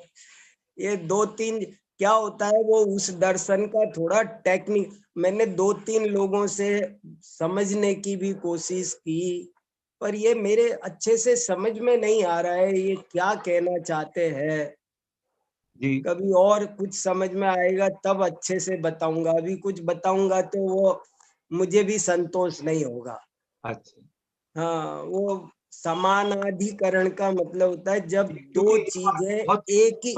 ये 2-3 क्या होता है, वो उस दर्शन का थोड़ा टेक्निक, मैंने 2-3 लोगों से समझने की भी कोशिश की, पर ये मेरे अच्छे से समझ में नहीं आ रहा है ये क्या कहना चाहते हैं। कभी और कुछ समझ में आएगा तब अच्छे से बताऊंगा, अभी कुछ बताऊंगा तो वो मुझे भी संतोष नहीं होगा। अच्छा। हाँ, वो समानाधिकरण का मतलब होता है जब दो चीजें एक ही,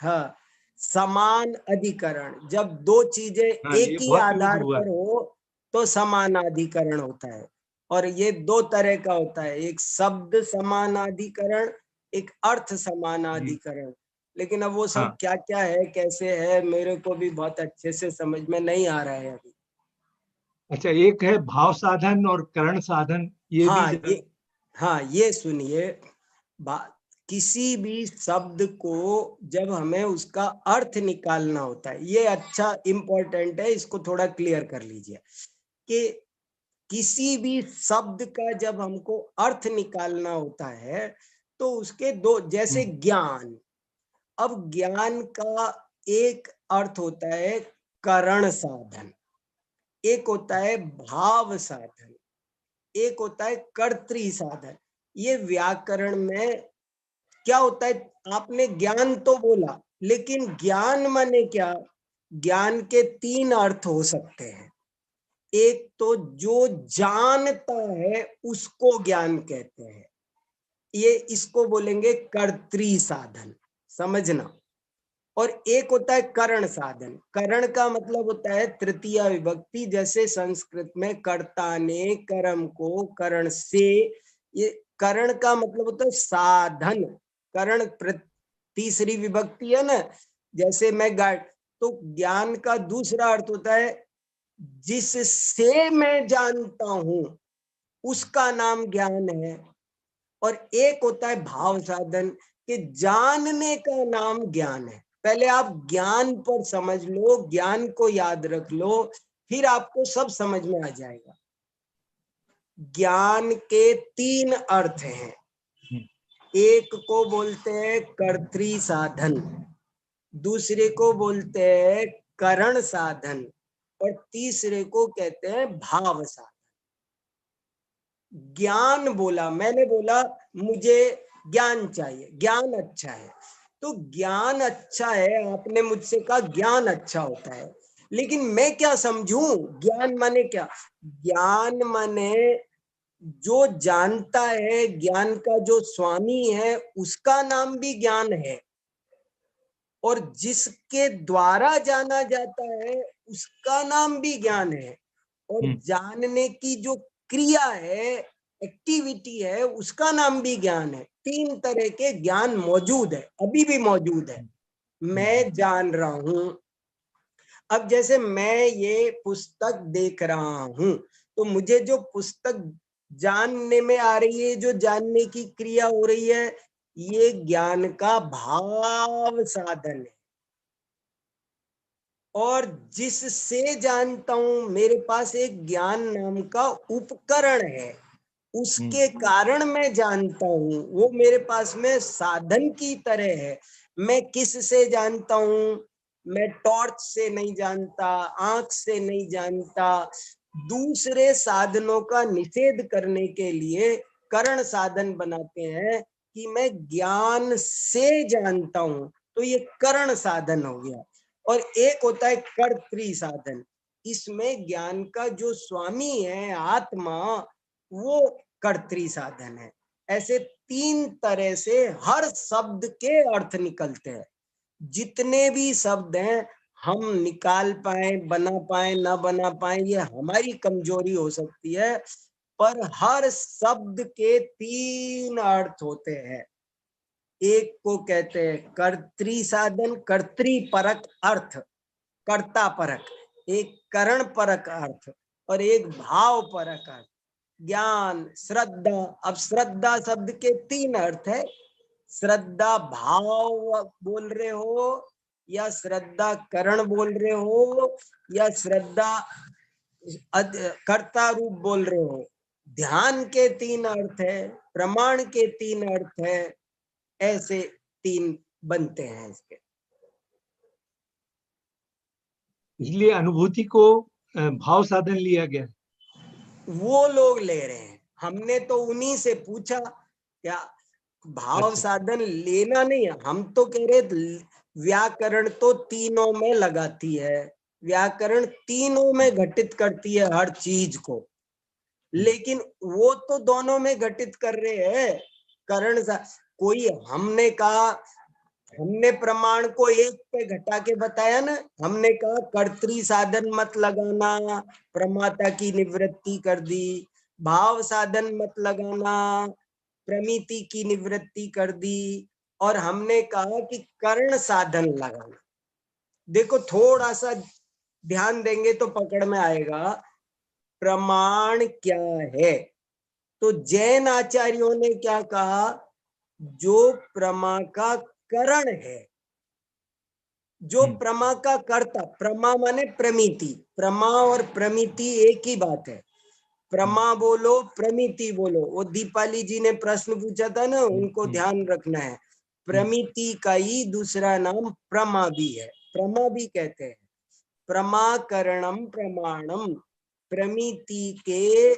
हाँ, समान अधिकरण, जब दो चीजें एक ही आधार पर हो तो समानाधिकरण होता है। और ये 2 तरह का होता है, एक शब्द समानाधिकरण, एक अर्थ समानाधिकरण। लेकिन अब वो सब क्या क्या है, कैसे है, मेरे को भी बहुत अच्छे से समझ में नहीं आ रहा है अभी। अच्छा, एक है भाव साधन और करण साधन, ये भी ये सुनिए, किसी भी शब्द को जब हमें उसका अर्थ निकालना होता है, ये अच्छा इम्पोर्टेंट है, इसको थोड़ा क्लियर कर लीजिए कि किसी भी शब्द का जब हमको अर्थ निकालना होता है तो उसके दो, जैसे ज्ञान, अब ज्ञान का एक अर्थ होता है करण साधन, एक होता है भाव साधन, एक होता है कर्तृ साधन। ये व्याकरण में क्या होता है, आपने ज्ञान तो बोला, लेकिन ज्ञान माने क्या, ज्ञान के 3 अर्थ हो सकते हैं। एक तो जो जानता है उसको ज्ञान कहते हैं, ये इसको बोलेंगे कर्तृ साधन, समझना। और एक होता है करण साधन, करण का मतलब होता है तृतीया विभक्ति, जैसे संस्कृत में कर्ता ने कर्म को करण से, ये करण का मतलब होता है साधन, करण तीसरी विभक्ति है ना, जैसे मैं गाइड, तो ज्ञान का दूसरा अर्थ होता है जिससे मैं जानता हूं उसका नाम ज्ञान है। और एक होता है भाव साधन कि जानने का नाम ज्ञान है। पहले आप ज्ञान पर समझ लो, ज्ञान को याद रख लो, फिर आपको सब समझ में आ जाएगा। ज्ञान के 3 अर्थ हैं, एक को बोलते हैं कर्तृ साधन, दूसरे को बोलते हैं करण साधन, और तीसरे को कहते हैं भाव साधन। ज्ञान बोला, मैंने बोला मुझे ज्ञान चाहिए, ज्ञान अच्छा है, तो ज्ञान अच्छा है, आपने मुझसे कहा ज्ञान अच्छा होता है, लेकिन मैं क्या समझूं ज्ञान माने क्या, ज्ञान माने जो जानता है, ज्ञान का जो स्वामी है उसका नाम भी ज्ञान है, और जिसके द्वारा जाना जाता है उसका नाम भी ज्ञान है, और जानने की जो क्रिया है, एक्टिविटी है, उसका नाम भी ज्ञान है। 3 तरह के ज्ञान मौजूद है, अभी भी मौजूद है। मैं जान रहा हूं, अब जैसे मैं ये पुस्तक देख रहा हूं, तो मुझे जो पुस्तक जानने में आ रही है, जो जानने की क्रिया हो रही है, ये ज्ञान का भाव साधन है। और जिससे जानता हूं, मेरे पास एक ज्ञान नाम का उपकरण है, उसके कारण मैं जानता हूं, वो मेरे पास में साधन की तरह है। मैं किस से जानता हूं, मैं टॉर्च से नहीं जानता, आंख से नहीं जानता, दूसरे साधनों का निषेध करने के लिए करण साधन बनाते हैं कि मैं ज्ञान से जानता हूं, तो ये करण साधन हो गया। और एक होता है कर्तृ साधन, इसमें ज्ञान का जो स्वामी है आत्मा, वो कर्तृ साधन है। ऐसे 3 तरह से हर शब्द के अर्थ निकलते हैं। जितने भी शब्द हैं हम निकाल पाए, बना पाए, ना बना पाए, ये हमारी कमजोरी हो सकती है, पर हर शब्द के 3 अर्थ होते हैं। एक को कहते हैं कर्तृ साधन, कर्तृ परक अर्थ, कर्ता परक, एक करण परक अर्थ, और एक भाव परक अर्थ। ज्ञान, श्रद्धा, अब श्रद्धा शब्द के 3 अर्थ है, श्रद्धा भाव बोल रहे हो या श्रद्धा करण बोल रहे हो या श्रद्धा कर्ता रूप बोल रहे हो। ध्यान के 3 अर्थ है, प्रमाण के 3 अर्थ है, ऐसे 3 बनते हैं इसके। इसलिए अनुभूति को भाव साधन लिया गया। वो लोग ले रहे हैं, हमने तो उन्हीं से पूछा क्या भाव साधन लेना नहीं है। हम तो कह रहे व्याकरण तो तीनों में लगाती है, व्याकरण तीनों में घटित करती है हर चीज को, लेकिन वो तो दोनों में घटित कर रहे हैं करण सा। कोई हमने कहा, हमने प्रमाण को एक पे घटा के बताया ना, हमने कहा कर्तृ साधन मत लगाना, प्रमाता की निवृत्ति कर दी। भाव साधन मत लगाना, प्रमिति की निवृत्ति कर दी। और हमने कहा कि कर्ण साधन लगाना। देखो थोड़ा सा ध्यान देंगे तो पकड़ में आएगा प्रमाण क्या है। तो जैन आचार्यों ने क्या कहा, जो प्रमा का करण है, जो प्रमा का कर्ता, प्रमा माने प्रमिति, प्रमा और प्रमिति एक ही बात है। प्रमा बोलो प्रमिति बोलो, वो दीपाली जी ने प्रश्न पूछा था ना, उनको ध्यान रखना है। प्रमिति का ही दूसरा नाम प्रमा भी है, प्रमा भी कहते हैं। प्रमाकरणम प्रमाणम, प्रमिति के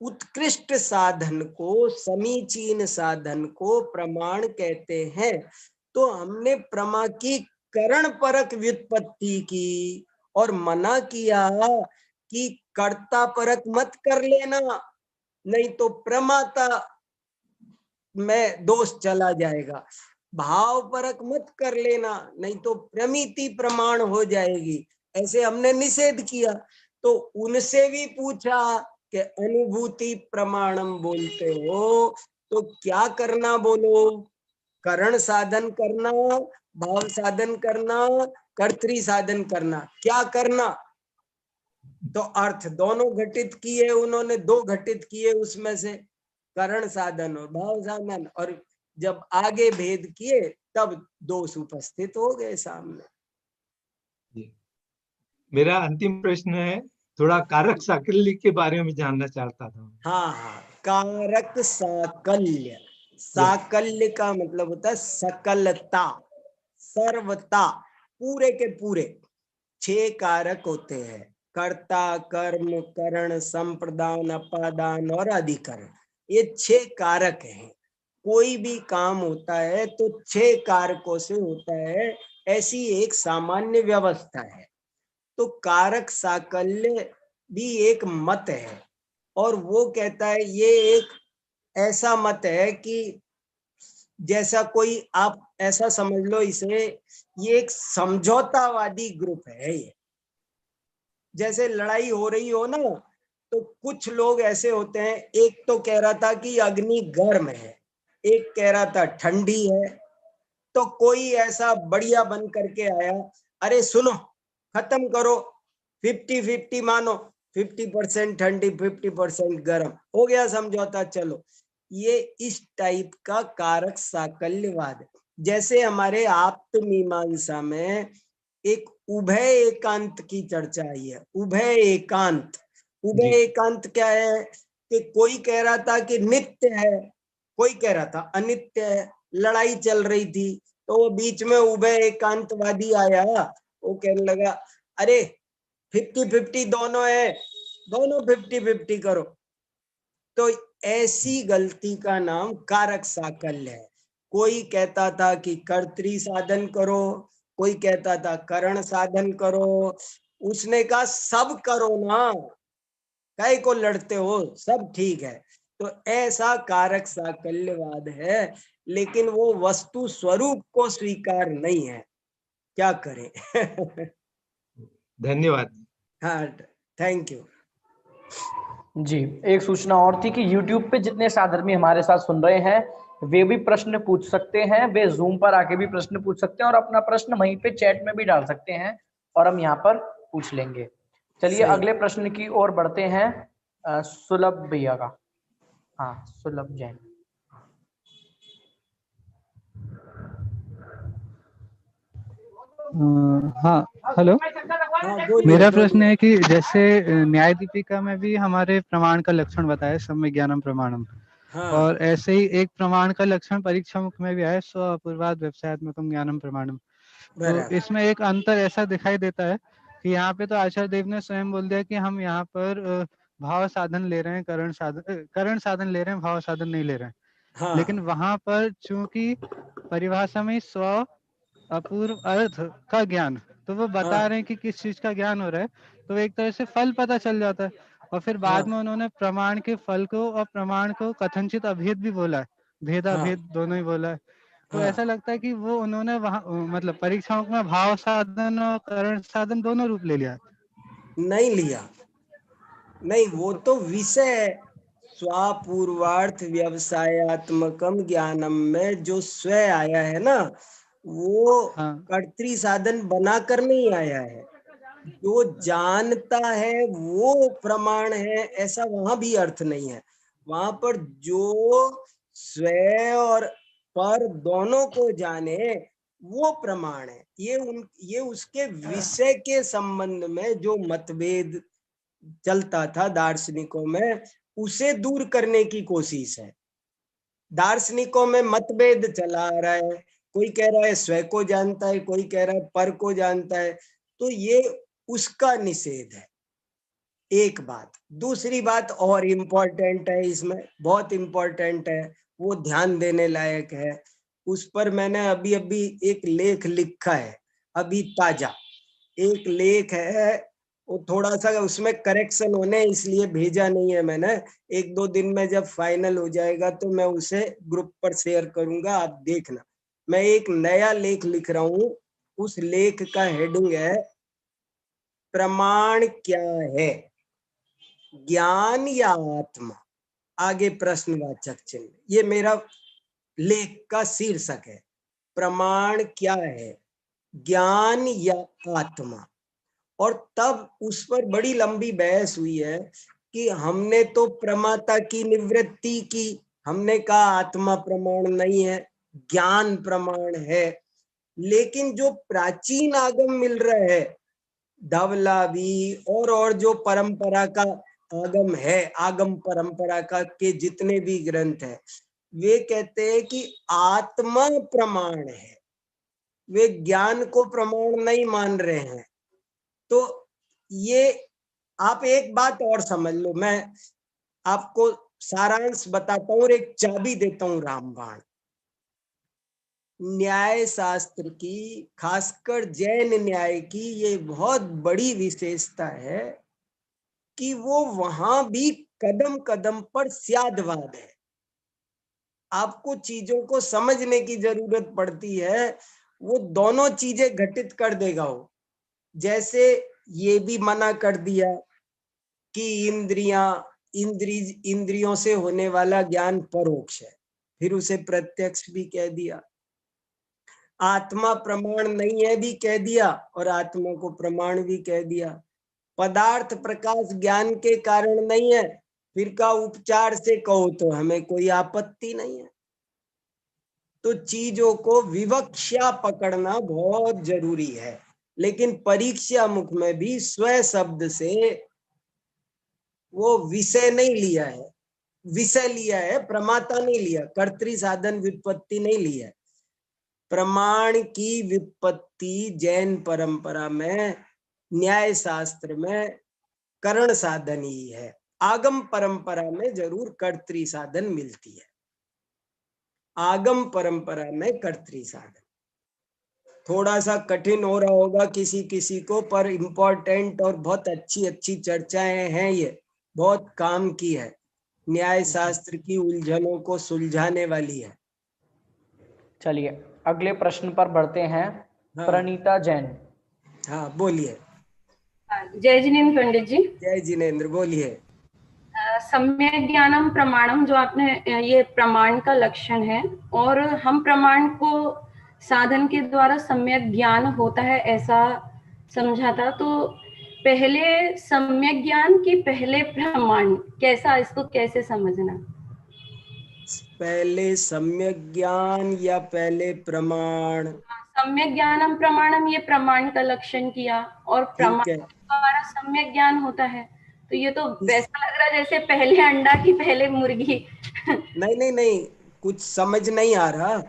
उत्कृष्ट साधन को, समीचीन साधन को प्रमाण कहते हैं। तो हमने प्रमा की करण परक व्युत्पत्ति की और मना किया कि कर्ता परक मत कर लेना, नहीं तो प्रमाता में दोष चला जाएगा। भाव परक मत कर लेना, नहीं तो प्रमिति प्रमाण हो जाएगी, ऐसे हमने निषेध किया। तो उनसे भी पूछा कि अनुभूति प्रमाणम बोलते हो तो क्या करना बोलो, करण साधन करना, भाव साधन करना, कर्तृ साधन करना, क्या करना? तो अर्थ दोनों घटित किए उन्होंने, 2 घटित किए उसमें से, करण साधन और भाव साधन, और जब आगे भेद किए तब दोष उपस्थित हो गए सामने। मेरा अंतिम प्रश्न है, थोड़ा कारक साकल्य के बारे में जानना चाहता था। हाँ, कारक साकल्य, साकल्य का मतलब होता है सकलता, सर्वता, पूरे के पूरे। 6 कारक होते हैं, कर्ता, कर्म, करण, संप्रदान, अपादान और अधिकरण। ये 6 कारक हैं। कोई भी काम होता है तो 6 कारकों से होता है, ऐसी एक सामान्य व्यवस्था है। तो कारक साकल्य भी एक मत है, और वो कहता है, ये एक ऐसा मत है कि जैसा कोई, आप ऐसा समझ लो इसे, ये एक समझौतावादी ग्रुप है। ये जैसे लड़ाई हो रही हो ना, तो कुछ लोग ऐसे होते हैं, एक तो कह रहा था कि अग्नि गर्म है, एक कह रहा था ठंडी है। तो कोई ऐसा बढ़िया बन करके आया, अरे सुनो, खत्म करो, 50-50 मानो, 50% ठंडी 50% गर्म, हो गया समझौता, चलो। ये इस टाइप का कारक साकल्यवाद। जैसे हमारे आप्त मीमांसा में एक उभय एकांत की चर्चा आई है। उभय एकांत, उभय एकांत क्या है कि कोई कह रहा था कि नित्य है, कोई कह रहा था अनित्य है, लड़ाई चल रही थी। तो बीच में उभय एकांतवादी आया, वो कहने लगा, अरे 50-50 दोनों है, दोनों 50-50 करो। तो ऐसी गलती का नाम कारक साकल्य है। कोई कहता था कि कर्तृ साधन करो, कोई कहता था करण साधन करो। उसने कहा सब करो ना, काहे को लड़ते हो, सब ठीक है। तो ऐसा कारक साकल्यवाद है, लेकिन वो वस्तु स्वरूप को स्वीकार नहीं है, क्या करें। धन्यवाद। हाँ, थैंक यू जी। एक सूचना और थी कि YouTube पे जितने साधर्मी हमारे साथ सुन रहे हैं वे भी प्रश्न पूछ सकते हैं, वे Zoom पर आके भी प्रश्न पूछ सकते हैं और अपना प्रश्न वहीं पे चैट में भी डाल सकते हैं और हम यहाँ पर पूछ लेंगे। चलिए अगले प्रश्न की ओर बढ़ते हैं। सुलभ भैया का, हाँ सुलभ जैन। हाँ, हेलो। हाँ बोलिए मेरा बोलिए। प्रश्न है कि जैसे न्याय दीपिका में भी हमारे प्रमाण का लक्षण बताया सम्यक ज्ञानम प्रमाणम, हाँ और ऐसे ही एक प्रमाण का लक्षण परीक्षा मुख में भी आया स्व अपूर्वाद व्यवसायत्मकम ज्ञानम प्रमाणम। तो बराबर। इसमें एक अंतर ऐसा दिखाई देता है कि यहाँ पे तो आचार्य देव ने स्वयं बोल दिया कि हम यहाँ पर भाव साधन ले रहे हैं, करण साधन ले रहे हैं, भाव साधन नहीं ले रहे हैं। हाँ लेकिन वहां पर चूंकि परिभाषा में स्व अपूर्व अर्थ का ज्ञान, तो वो बता हाँ रहे हैं कि किस चीज का ज्ञान हो रहा है, तो एक तरह से फल पता चल जाता है। और फिर हाँ बाद में उन्होंने प्रमाण के फल को और प्रमाण को कथनचित अभेद भी बोला है, भेदा हाँ भेद दोनों ही बोला है। तो हाँ। ऐसा लगता है कि वो उन्होंने वहां मतलब परीक्षाओं में भाव साधन और करण साधन दोनों रूप ले लिया है। नहीं लिया, नहीं, वो तो विषय है। स्वापूर्वार्थ व्यवसायत्मकम ज्ञानम में जो स्व आया है ना, वो हाँ कर्तृ साधन बनाकर नहीं आया है। जो जानता है वो प्रमाण है, ऐसा वहां भी अर्थ नहीं है। वहां पर जो स्व और पर दोनों को जाने वो प्रमाण है। ये उसके विषय के संबंध में जो मतभेद चलता था दार्शनिकों में, उसे दूर करने की कोशिश है। दार्शनिकों में मतभेद चला आ रहा है, कोई कह रहा है स्व को जानता है, कोई कह रहा है पर को जानता है, तो ये उसका निषेध है। एक बात। दूसरी बात और इम्पोर्टेंट है, इसमें बहुत इम्पोर्टेंट है, वो ध्यान देने लायक है। उस पर मैंने अभी अभी एक लेख लिखा है, अभी ताजा एक लेख है। वो थोड़ा सा उसमें करेक्शन होने इसलिए भेजा नहीं है मैंने। एक दो दिन में जब फाइनल हो जाएगा तो मैं उसे ग्रुप पर शेयर करूंगा, आप देखना। मैं एक नया लेख लिख रहा हूँ, उस लेख का हेडिंग है प्रमाण क्या है, ज्ञान या आत्मा, आगे प्रश्नवाचक चिन्ह। ये मेरा लेख का शीर्षक है, प्रमाण क्या है, ज्ञान या आत्मा। और तब उस पर बड़ी लंबी बहस हुई है कि हमने तो प्रमाता की निवृत्ति की, हमने कहा आत्मा प्रमाण नहीं है, ज्ञान प्रमाण है। लेकिन जो प्राचीन आगम मिल रहे हैं, धवलावी और जो परंपरा का आगम है, आगम परंपरा का के जितने भी ग्रंथ है, वे कहते हैं कि आत्मा प्रमाण है, वे ज्ञान को प्रमाण नहीं मान रहे हैं। तो ये आप एक बात और समझ लो, मैं आपको सारांश बताता हूँ और एक चाबी देता हूँ रामबाण। न्याय शास्त्र की, खासकर जैन न्याय की, ये बहुत बड़ी विशेषता है कि वो वहां भी कदम कदम पर स्यादवाद है। आपको चीजों को समझने की जरूरत पड़ती है, वो दोनों चीजें घटित कर देगा वो। जैसे ये भी मना कर दिया कि इंद्रियों से होने वाला ज्ञान परोक्ष है, फिर उसे प्रत्यक्ष भी कह दिया। आत्मा प्रमाण नहीं है भी कह दिया, और आत्मा को प्रमाण भी कह दिया। पदार्थ प्रकाश ज्ञान के कारण नहीं है, फिर का उपचार से कहो तो हमें कोई आपत्ति नहीं है। तो चीजों को विवक्षा पकड़ना बहुत जरूरी है। लेकिन परीक्षा मुख में भी स्व शब्द से वो विषय नहीं लिया है, विषय लिया है, प्रमाता नहीं लिया, कर्तृ साधन व्युत्पत्ति नहीं लिया है। प्रमाण की व्युत्पत्ति जैन परंपरा में, न्याय शास्त्र में करण साधन ही है। आगम परंपरा में जरूर कर्तृ साधन मिलती है, आगम परंपरा में कर्तृ साधन। थोड़ा सा कठिन हो रहा होगा किसी किसी को, पर इम्पोर्टेंट और बहुत अच्छी अच्छी चर्चाएं हैं, ये बहुत काम की है, न्याय शास्त्र की उलझनों को सुलझाने वाली है। चलिए अगले प्रश्न पर बढ़ते हैं। हाँ। प्रणीता जैन। हाँ बोलिए। जय जिनेन्द्र पंडित जी। जय जिनेन्द्र, बोलिए। सम्यक ज्ञानम प्रमाणम, जो आपने ये प्रमाण का लक्षण है, और हम प्रमाण को साधन के द्वारा सम्यक ज्ञान होता है ऐसा समझा था। तो पहले सम्यक ज्ञान की पहले प्रमाण, कैसा, इसको कैसे समझना? पहले सम्यक ज्ञान या पहले प्रमाण? सम्यक ज्ञानम प्रमाणम ये प्रमाण का लक्षण किया, और प्रमाण द्वारा सम्यक ज्ञान होता है। तो ये तो वैसा लग रहा है जैसे पहले अंडा की पहले मुर्गी। नहीं, कुछ समझ नहीं आ रहा।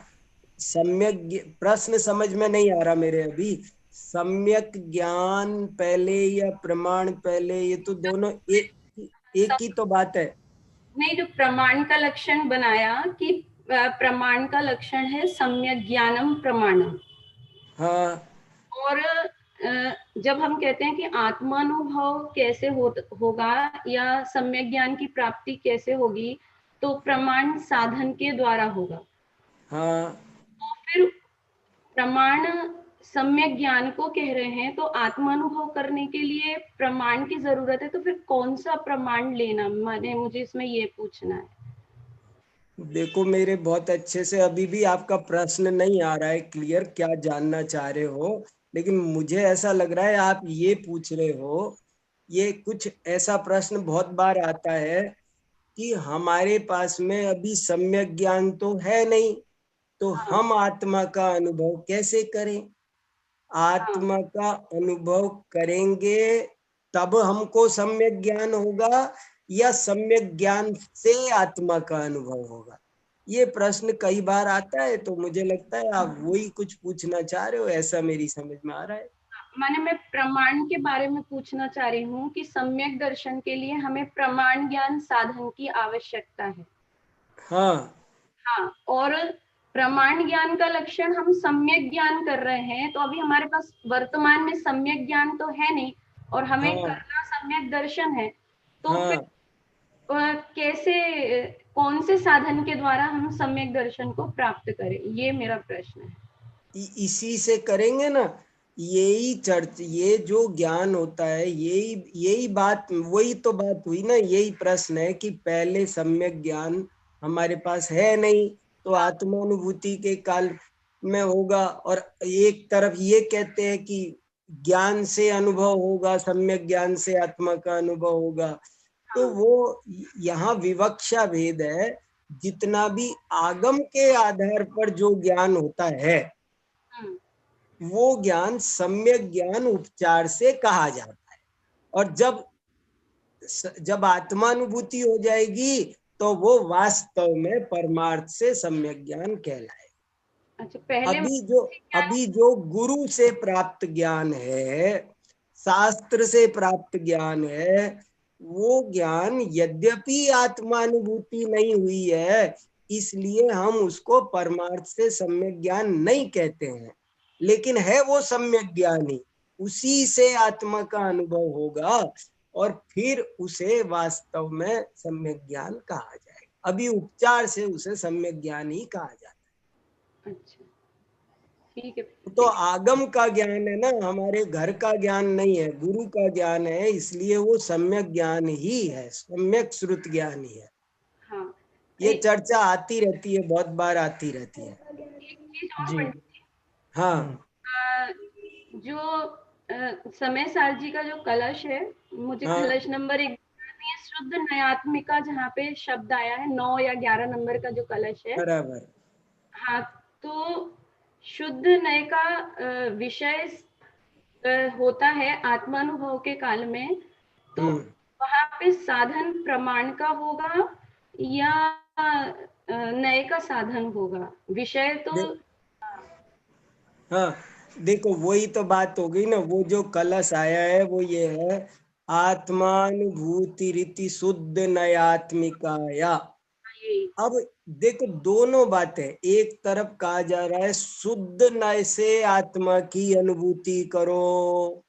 सम्यक प्रश्न समझ में नहीं आ रहा मेरे अभी। सम्यक ज्ञान पहले या प्रमाण पहले, ये तो दोनों एक ही तो बात है। नहीं, जो प्रमाण का लक्षण बनाया कि प्रमाण का लक्षण है सम्यक ज्ञानम प्रमाणम। हाँ। और जब हम कहते हैं कि आत्मानुभव कैसे होगा या सम्यक ज्ञान की प्राप्ति कैसे होगी, तो प्रमाण साधन के द्वारा होगा। हाँ। तो फिर प्रमाण सम्यक ज्ञान को कह रहे हैं, तो आत्मानुभव करने के लिए प्रमाण की जरूरत है, तो फिर कौन सा प्रमाण लेना, माने मुझे इसमें ये पूछना है। देखो, मेरे बहुत अच्छे से अभी भी आपका प्रश्न नहीं आ रहा है क्लियर, क्या जानना चाह रहे हो, लेकिन मुझे ऐसा लग रहा है आप ये पूछ रहे हो, ये कुछ ऐसा प्रश्न बहुत बार आता है कि हमारे पास में अभी सम्यक ज्ञान तो है नहीं, तो हम आत्मा का अनुभव कैसे करें? आत्मा का अनुभव करेंगे तब हमको सम्यक ज्ञान होगा, या सम्यक ज्ञान से आत्मा का अनुभव होगा? ये प्रश्न कई बार आता है, तो मुझे लगता है आप वही कुछ पूछना चाह रहे हो, ऐसा मेरी समझ में आ रहा है। माने मैं प्रमाण के बारे में पूछना चाह रही हूँ कि सम्यक दर्शन के लिए हमें प्रमाण ज्ञान साधन की आवश्यकता है। हाँ, और प्रमाण ज्ञान का लक्षण हम सम्यक ज्ञान कर रहे हैं, तो अभी हमारे पास वर्तमान में सम्यक ज्ञान तो है नहीं, और हमें करना सम्यक दर्शन है। तो फिर कैसे, कौन से साधन के द्वारा हम सम्यक दर्शन को प्राप्त करें, ये मेरा प्रश्न है। इसी से करेंगे ना, यही चर्च, ये जो ज्ञान होता है, यही बात, वही तो बात हुई ना, यही प्रश्न है कि पहले सम्यक ज्ञान हमारे पास है नहीं, तो आत्मानुभूति के काल में होगा, और एक तरफ ये कहते हैं कि ज्ञान से अनुभव होगा, सम्यक ज्ञान से आत्मा का अनुभव होगा। तो वो यहाँ विवक्षा भेद है। जितना भी आगम के आधार पर जो ज्ञान होता है, वो ज्ञान सम्यक ज्ञान उपचार से कहा जाता है, और जब आत्मानुभूति हो जाएगी तो वो वास्तव में परमार्थ से सम्यक ज्ञान कहलाएगा। अच्छा, पहले अभी जो गुरु से प्राप्त ज्ञान है, शास्त्र से प्राप्त ज्ञान है, वो ज्ञान यद्यपि आत्मानुभूति नहीं हुई है, इसलिए हम उसको परमार्थ से सम्यक ज्ञान नहीं कहते हैं, लेकिन है वो सम्यक ज्ञान ही, उसी से आत्मा का अनुभव होगा, और फिर उसे वास्तव में सम्यक ज्ञान कहा जाएगा। अभी उपचार से उसे सम्यक ज्ञान ही कहा जाता है। अच्छा, ठीक है। तो आगम का ज्ञान है ना, हमारे घर का ज्ञान नहीं है, गुरु का ज्ञान है, इसलिए वो सम्यक ज्ञान ही है, सम्यक श्रुत ज्ञान ही है। हाँ, ये चर्चा आती रहती है, बहुत बार आती रहती है जी। हाँ। जो समय सार जी का जो कलश है, मुझे कलश नंबर 1 शुद्ध नयात्मिका, जहाँ पे शब्द आया है 9 या 11 नंबर का जो कलश है, बराबर। हाँ, तो शुद्ध नय का विषय होता है आत्मानुभव के काल में, तो वहां पे साधन प्रमाण का होगा या नय का साधन होगा? विषय तो हाँ, देखो वही तो बात हो गई ना, वो जो कलश आया है वो ये है, आत्मानुभूति रीति शुद्ध नयात्मिकाया। अब देखो दोनों बातें, एक तरफ कहा जा रहा है शुद्ध नय से आत्मा की अनुभूति करो,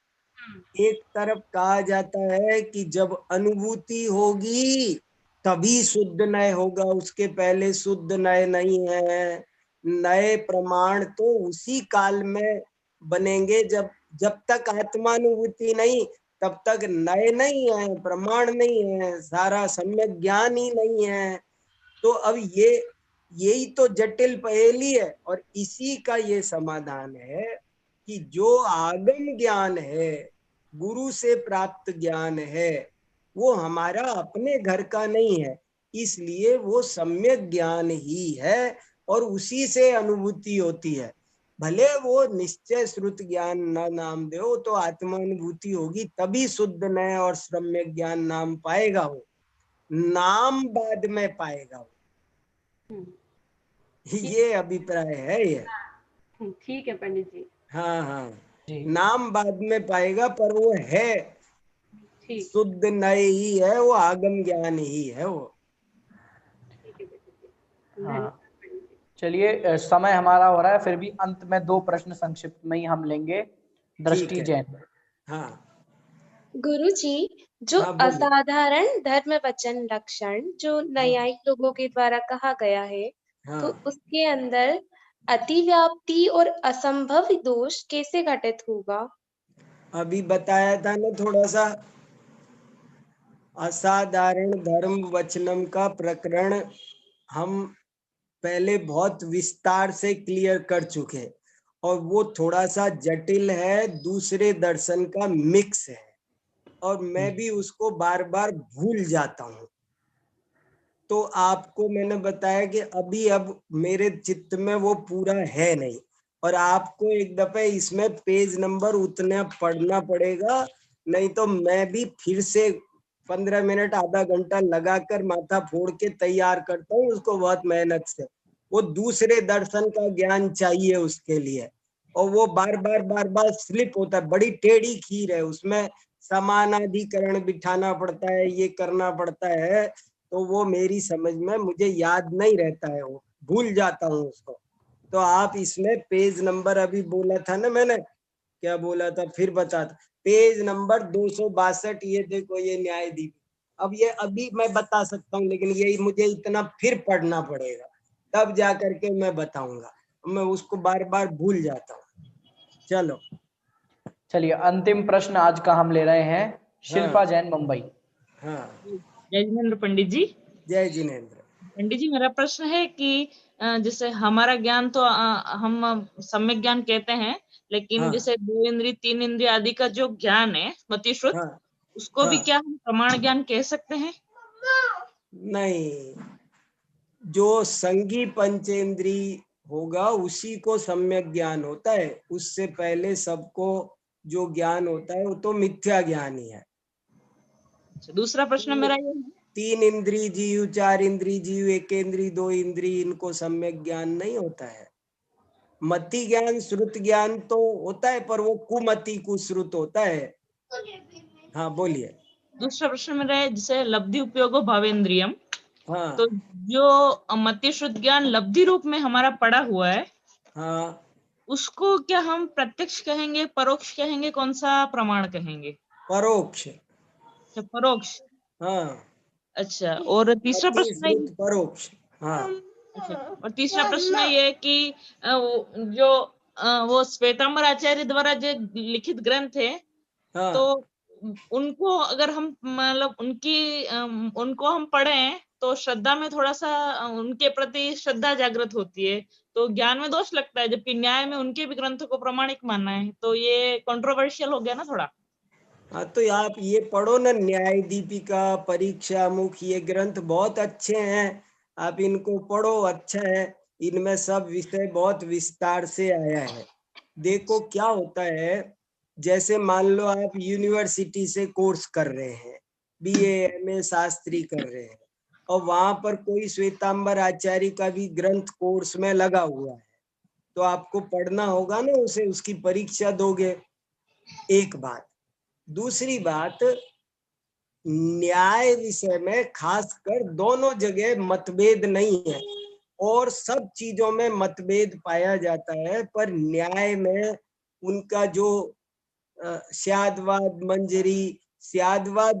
एक तरफ कहा जाता है कि जब अनुभूति होगी तभी शुद्ध नय होगा, उसके पहले शुद्ध नय नहीं है। नए प्रमाण तो उसी काल में बनेंगे जब तक आत्मानुभूति नहीं, तब तक नए नहीं है, प्रमाण नहीं है, सारा सम्यक ज्ञान ही नहीं है। तो अब यही तो जटिल पहेली है, और इसी का ये समाधान है कि जो आगम ज्ञान है, गुरु से प्राप्त ज्ञान है, वो हमारा अपने घर का नहीं है, इसलिए वो सम्यक ज्ञान ही है, और उसी से अनुभूति होती है। भले वो निश्चय श्रुत ज्ञान न नाम दो, तो आत्मानुभूति होगी तभी शुद्ध नय और सम्यक ज्ञान नाम पाएगा, वो नाम बाद में पाएगा वो। ये अभिप्राय है ये। ठीक है पंडित जी। हाँ हाँ, नाम बाद में पाएगा, पर वो है शुद्ध नय ही है, वो आगम ज्ञान ही है वो। हाँ, चलिए समय हमारा हो रहा है, फिर भी अंत में 2 प्रश्न संक्षिप्त में ही हम लेंगे। दृष्टि जैन। हाँ गुरुजी, जो असाधारण धर्म वचन लक्षण जो न्यायिक लोगों के द्वारा कहा गया है, तो उसके अंदर अतिव्याप्ति और असंभव दोष कैसे घटित होगा? अभी बताया था ना थोड़ा सा। असाधारण धर्म वचनम का प्रकरण हम पहले बहुत विस्तार से क्लियर कर चुके, और वो थोड़ा सा जटिल है, दूसरे दर्शन का मिक्स है, और मैं भी उसको बार बार भूल जाता हूँ। तो आपको मैंने बताया कि अब मेरे चित्त में वो पूरा है नहीं, और आपको एक दफे इसमें पेज नंबर उतना पढ़ना पड़ेगा, नहीं तो मैं भी फिर से 15 मिनट आधा घंटा लगाकर माथा फोड़ के तैयार करता हूँ उसको बहुत मेहनत से। वो दूसरे दर्शन का ज्ञान चाहिए उसके लिए, और वो बार बार स्लिप होता है। बड़ी टेढ़ी खीर है, उसमें समानाधिकरण बिठाना पड़ता है, ये करना पड़ता है, तो वो मेरी समझ में मुझे याद नहीं रहता है, वो भूल जाता हूँ उसको। तो आप इसमें पेज नंबर अभी बोला था ना मैंने, क्या बोला था फिर बता, पेज नंबर 262, ये देखो ये न्यायदीप। अब ये अभी मैं बता सकता हूँ, लेकिन ये मुझे इतना फिर पढ़ना पड़ेगा, तब जा करके मैं बताऊंगा, मैं उसको बार बार भूल जाता हूँ। चलो चलिए, अंतिम प्रश्न आज का हम ले रहे हैं, शिल्पा जैन, मुंबई। हाँ, जय जिनेन्द्र पंडित जी। जय जिनेन्द्र पंडित जी, मेरा प्रश्न है कि जैसे हमारा ज्ञान तो हम सम्यक ज्ञान कहते हैं, लेकिन जैसे 2 इंद्रिय 3 इंद्रिय आदि का जो ज्ञान है मतिश्रुत, उसको भी क्या हम प्रमाण ज्ञान कह सकते हैं? नहीं, जो संगी पंचेंद्री होगा उसी को सम्यक ज्ञान होता है, उससे पहले सबको जो ज्ञान होता है वो तो मिथ्या ज्ञान ही है। दूसरा प्रश्न मेरा ये है, 3 इंद्रिय जीव, 4 इंद्रिय जीव, 1 इंद्रिय 2 इंद्रिय, इनको सम्यक ज्ञान नहीं होता है। मति ज्ञान श्रुत ज्ञान तो होता है, पर वो कुमति कुश्रुत होता है। हाँ बोलिए। दूसरा प्रश्न मेरा है, जैसे लब्धि उपयोगो भावेंद्रियम, तो जो मति शुद्ध ज्ञान लब्धि रूप में हमारा पड़ा हुआ है, उसको क्या हम प्रत्यक्ष कहेंगे, परोक्ष कहेंगे, कौन सा प्रमाण कहेंगे? परोक्ष। परोक्ष। हाँ, अच्छा, और तीसरा प्रश्न परोक्ष। हाँ, अच्छा, और तीसरा प्रश्न ये है कि जो वो श्वेतांबर आचार्य द्वारा जो लिखित ग्रंथ है, तो उनको अगर हम मतलब उनको हम पढ़ें तो श्रद्धा में थोड़ा सा उनके प्रति श्रद्धा जागृत होती है, तो ज्ञान में दोष लगता है, जबकि न्याय में उनके भी ग्रंथों को प्रमाणिक मानना है, तो ये कंट्रोवर्शियल हो गया ना थोड़ा। हाँ, तो आप ये पढ़ो ना, न्याय दीपिका, परीक्षा मुख, ये ग्रंथ बहुत अच्छे हैं, आप इनको पढ़ो, अच्छा है। इनमें सब विषय बहुत विस्तार से आया है। देखो क्या होता है, जैसे मान लो आप यूनिवर्सिटी से कोर्स कर रहे हैं, बीए एमए शास्त्री कर रहे हैं, और वहां पर कोई श्वेतांबर आचार्य का भी ग्रंथ कोर्स में लगा हुआ है, तो आपको पढ़ना होगा ना उसे, उसकी परीक्षा दोगे। एक बात। दूसरी बात, न्याय विषय में खासकर दोनों जगह मतभेद नहीं है, और सब चीजों में मतभेद पाया जाता है, पर न्याय में उनका जो स्यादवाद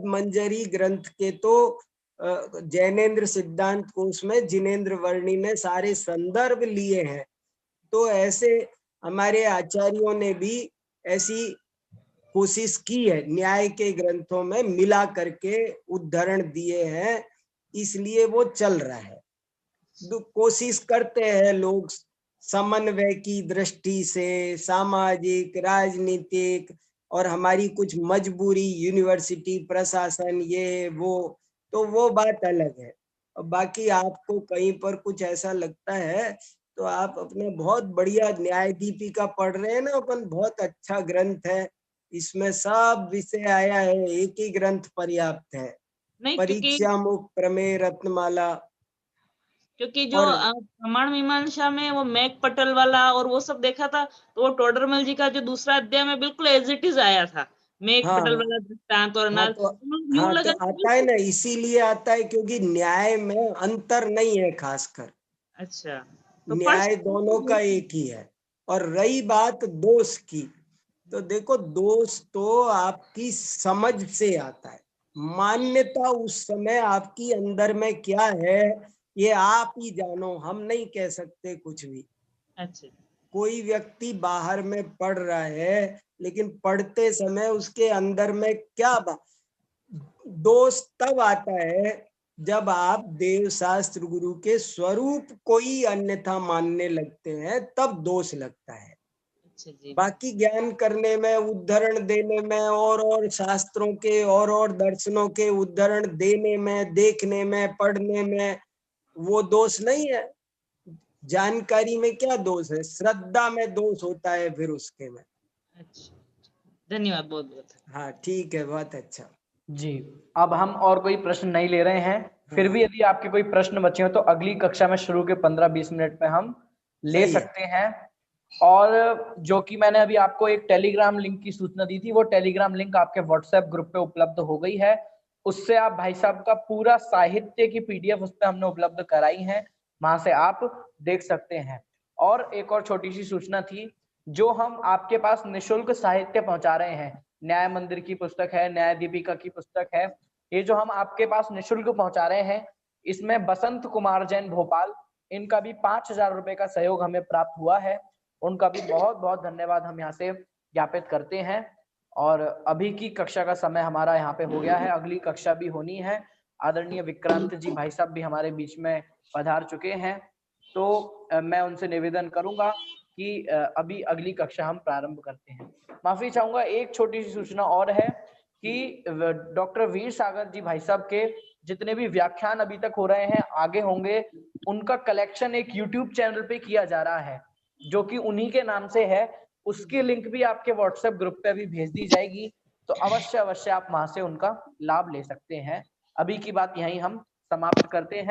मंजरी ग्रंथ के तो जैनेन्द्र सिद्धांत कोश में जिनेन्द्र वर्णी ने सारे संदर्भ लिए हैं, तो ऐसे हमारे आचार्यों ने भी ऐसी कोशिश की है, न्याय के ग्रंथों में मिला करके उद्धरण दिए हैं, इसलिए वो चल रहा है। कोशिश करते हैं लोग समन्वय की दृष्टि से, सामाजिक, राजनीतिक, और हमारी कुछ मजबूरी, यूनिवर्सिटी प्रशासन, ये वो, तो वो बात अलग है। और बाकी आपको कहीं पर कुछ ऐसा लगता है तो आप अपने बहुत बढ़िया न्याय दीपिका पढ़ रहे हैं ना अपन, बहुत अच्छा ग्रंथ है, इसमें सब विषय आया है, एक ही ग्रंथ पर्याप्त है। परीक्षा मुख प्रमेय रत्नमाला, क्योंकि जो प्रमाण मीमांसा में वो मैक पटल वाला और वो सब देखा था, तो वो टोडरमल जी का जो दूसरा अध्याय में बिल्कुल एज इट इज आया था, मैक पटल वाला दृष्टांत और हाँ, तो आता है ना, इसीलिए आता है क्योंकि न्याय में अंतर नहीं है खासकर। अच्छा, तो न्याय दोनों का एक ही है। और रही बात दोष की, तो देखो दोष तो आपकी समझ से आता है, मान्यता उस समय आपकी अंदर में क्या है ये आप ही जानो, हम नहीं कह सकते कुछ भी। अच्छा, कोई व्यक्ति बाहर में पढ़ रहा है, लेकिन पढ़ते समय उसके अंदर में क्या दोष तब आता है जब आप देव शास्त्र गुरु के स्वरूप कोई अन्यथा मानने लगते हैं, तब दोष लगता है। बाकी ज्ञान करने में, उद्धरण देने में, और शास्त्रों के और दर्शनों के उद्धरण देने में, देखने में, पढ़ने में, वो दोष नहीं है। जानकारी में क्या दोष है? श्रद्धा में दोष होता है फिर उसके में। अच्छा, धन्यवाद बहुत बहुत। हाँ ठीक है, बहुत अच्छा जी। अब हम और कोई प्रश्न नहीं ले रहे हैं। फिर भी यदि आपके कोई प्रश्न बचे हो तो अगली कक्षा में शुरू के 15-20 मिनट में हम ले सकते हैं। और जो कि मैंने अभी आपको एक टेलीग्राम लिंक की सूचना दी थी, वो टेलीग्राम लिंक आपके व्हाट्सएप ग्रुप पे उपलब्ध हो गई है। उससे आप भाई साहब का पूरा साहित्य की पीडीएफ उस पर हमने उपलब्ध कराई है, वहां से आप देख सकते हैं। और एक और छोटी सी सूचना थी, जो हम आपके पास निःशुल्क साहित्य पहुंचा रहे हैं, न्याय मंदिर की पुस्तक है, न्याय दीपिका की पुस्तक है, ये जो हम आपके पास निःशुल्क पहुंचा रहे हैं, इसमें बसंत कुमार जैन भोपाल, इनका भी 5,000 रुपए का सहयोग हमें प्राप्त हुआ है। उनका भी बहुत बहुत धन्यवाद हम यहाँ से ज्ञापित करते हैं। और अभी की कक्षा का समय हमारा यहाँ पे हो गया है, अगली कक्षा भी होनी है। आदरणीय विक्रांत जी भाई साहब भी हमारे बीच में पधार चुके हैं, तो मैं उनसे निवेदन करूंगा कि अभी अगली कक्षा हम प्रारंभ करते हैं। माफी चाहूंगा, एक छोटी सी सूचना और है कि डॉक्टर वीर सागर जी भाई साहब के जितने भी व्याख्यान अभी तक हो रहे हैं, आगे होंगे, उनका कलेक्शन एक YouTube चैनल पे किया जा रहा है, जो कि उन्हीं के नाम से है। उसकी लिंक भी आपके व्हाट्सएप ग्रुप पे अभी भेज दी जाएगी, तो अवश्य आप वहां से उनका लाभ ले सकते हैं। अभी की बात यहीं हम समाप्त करते हैं।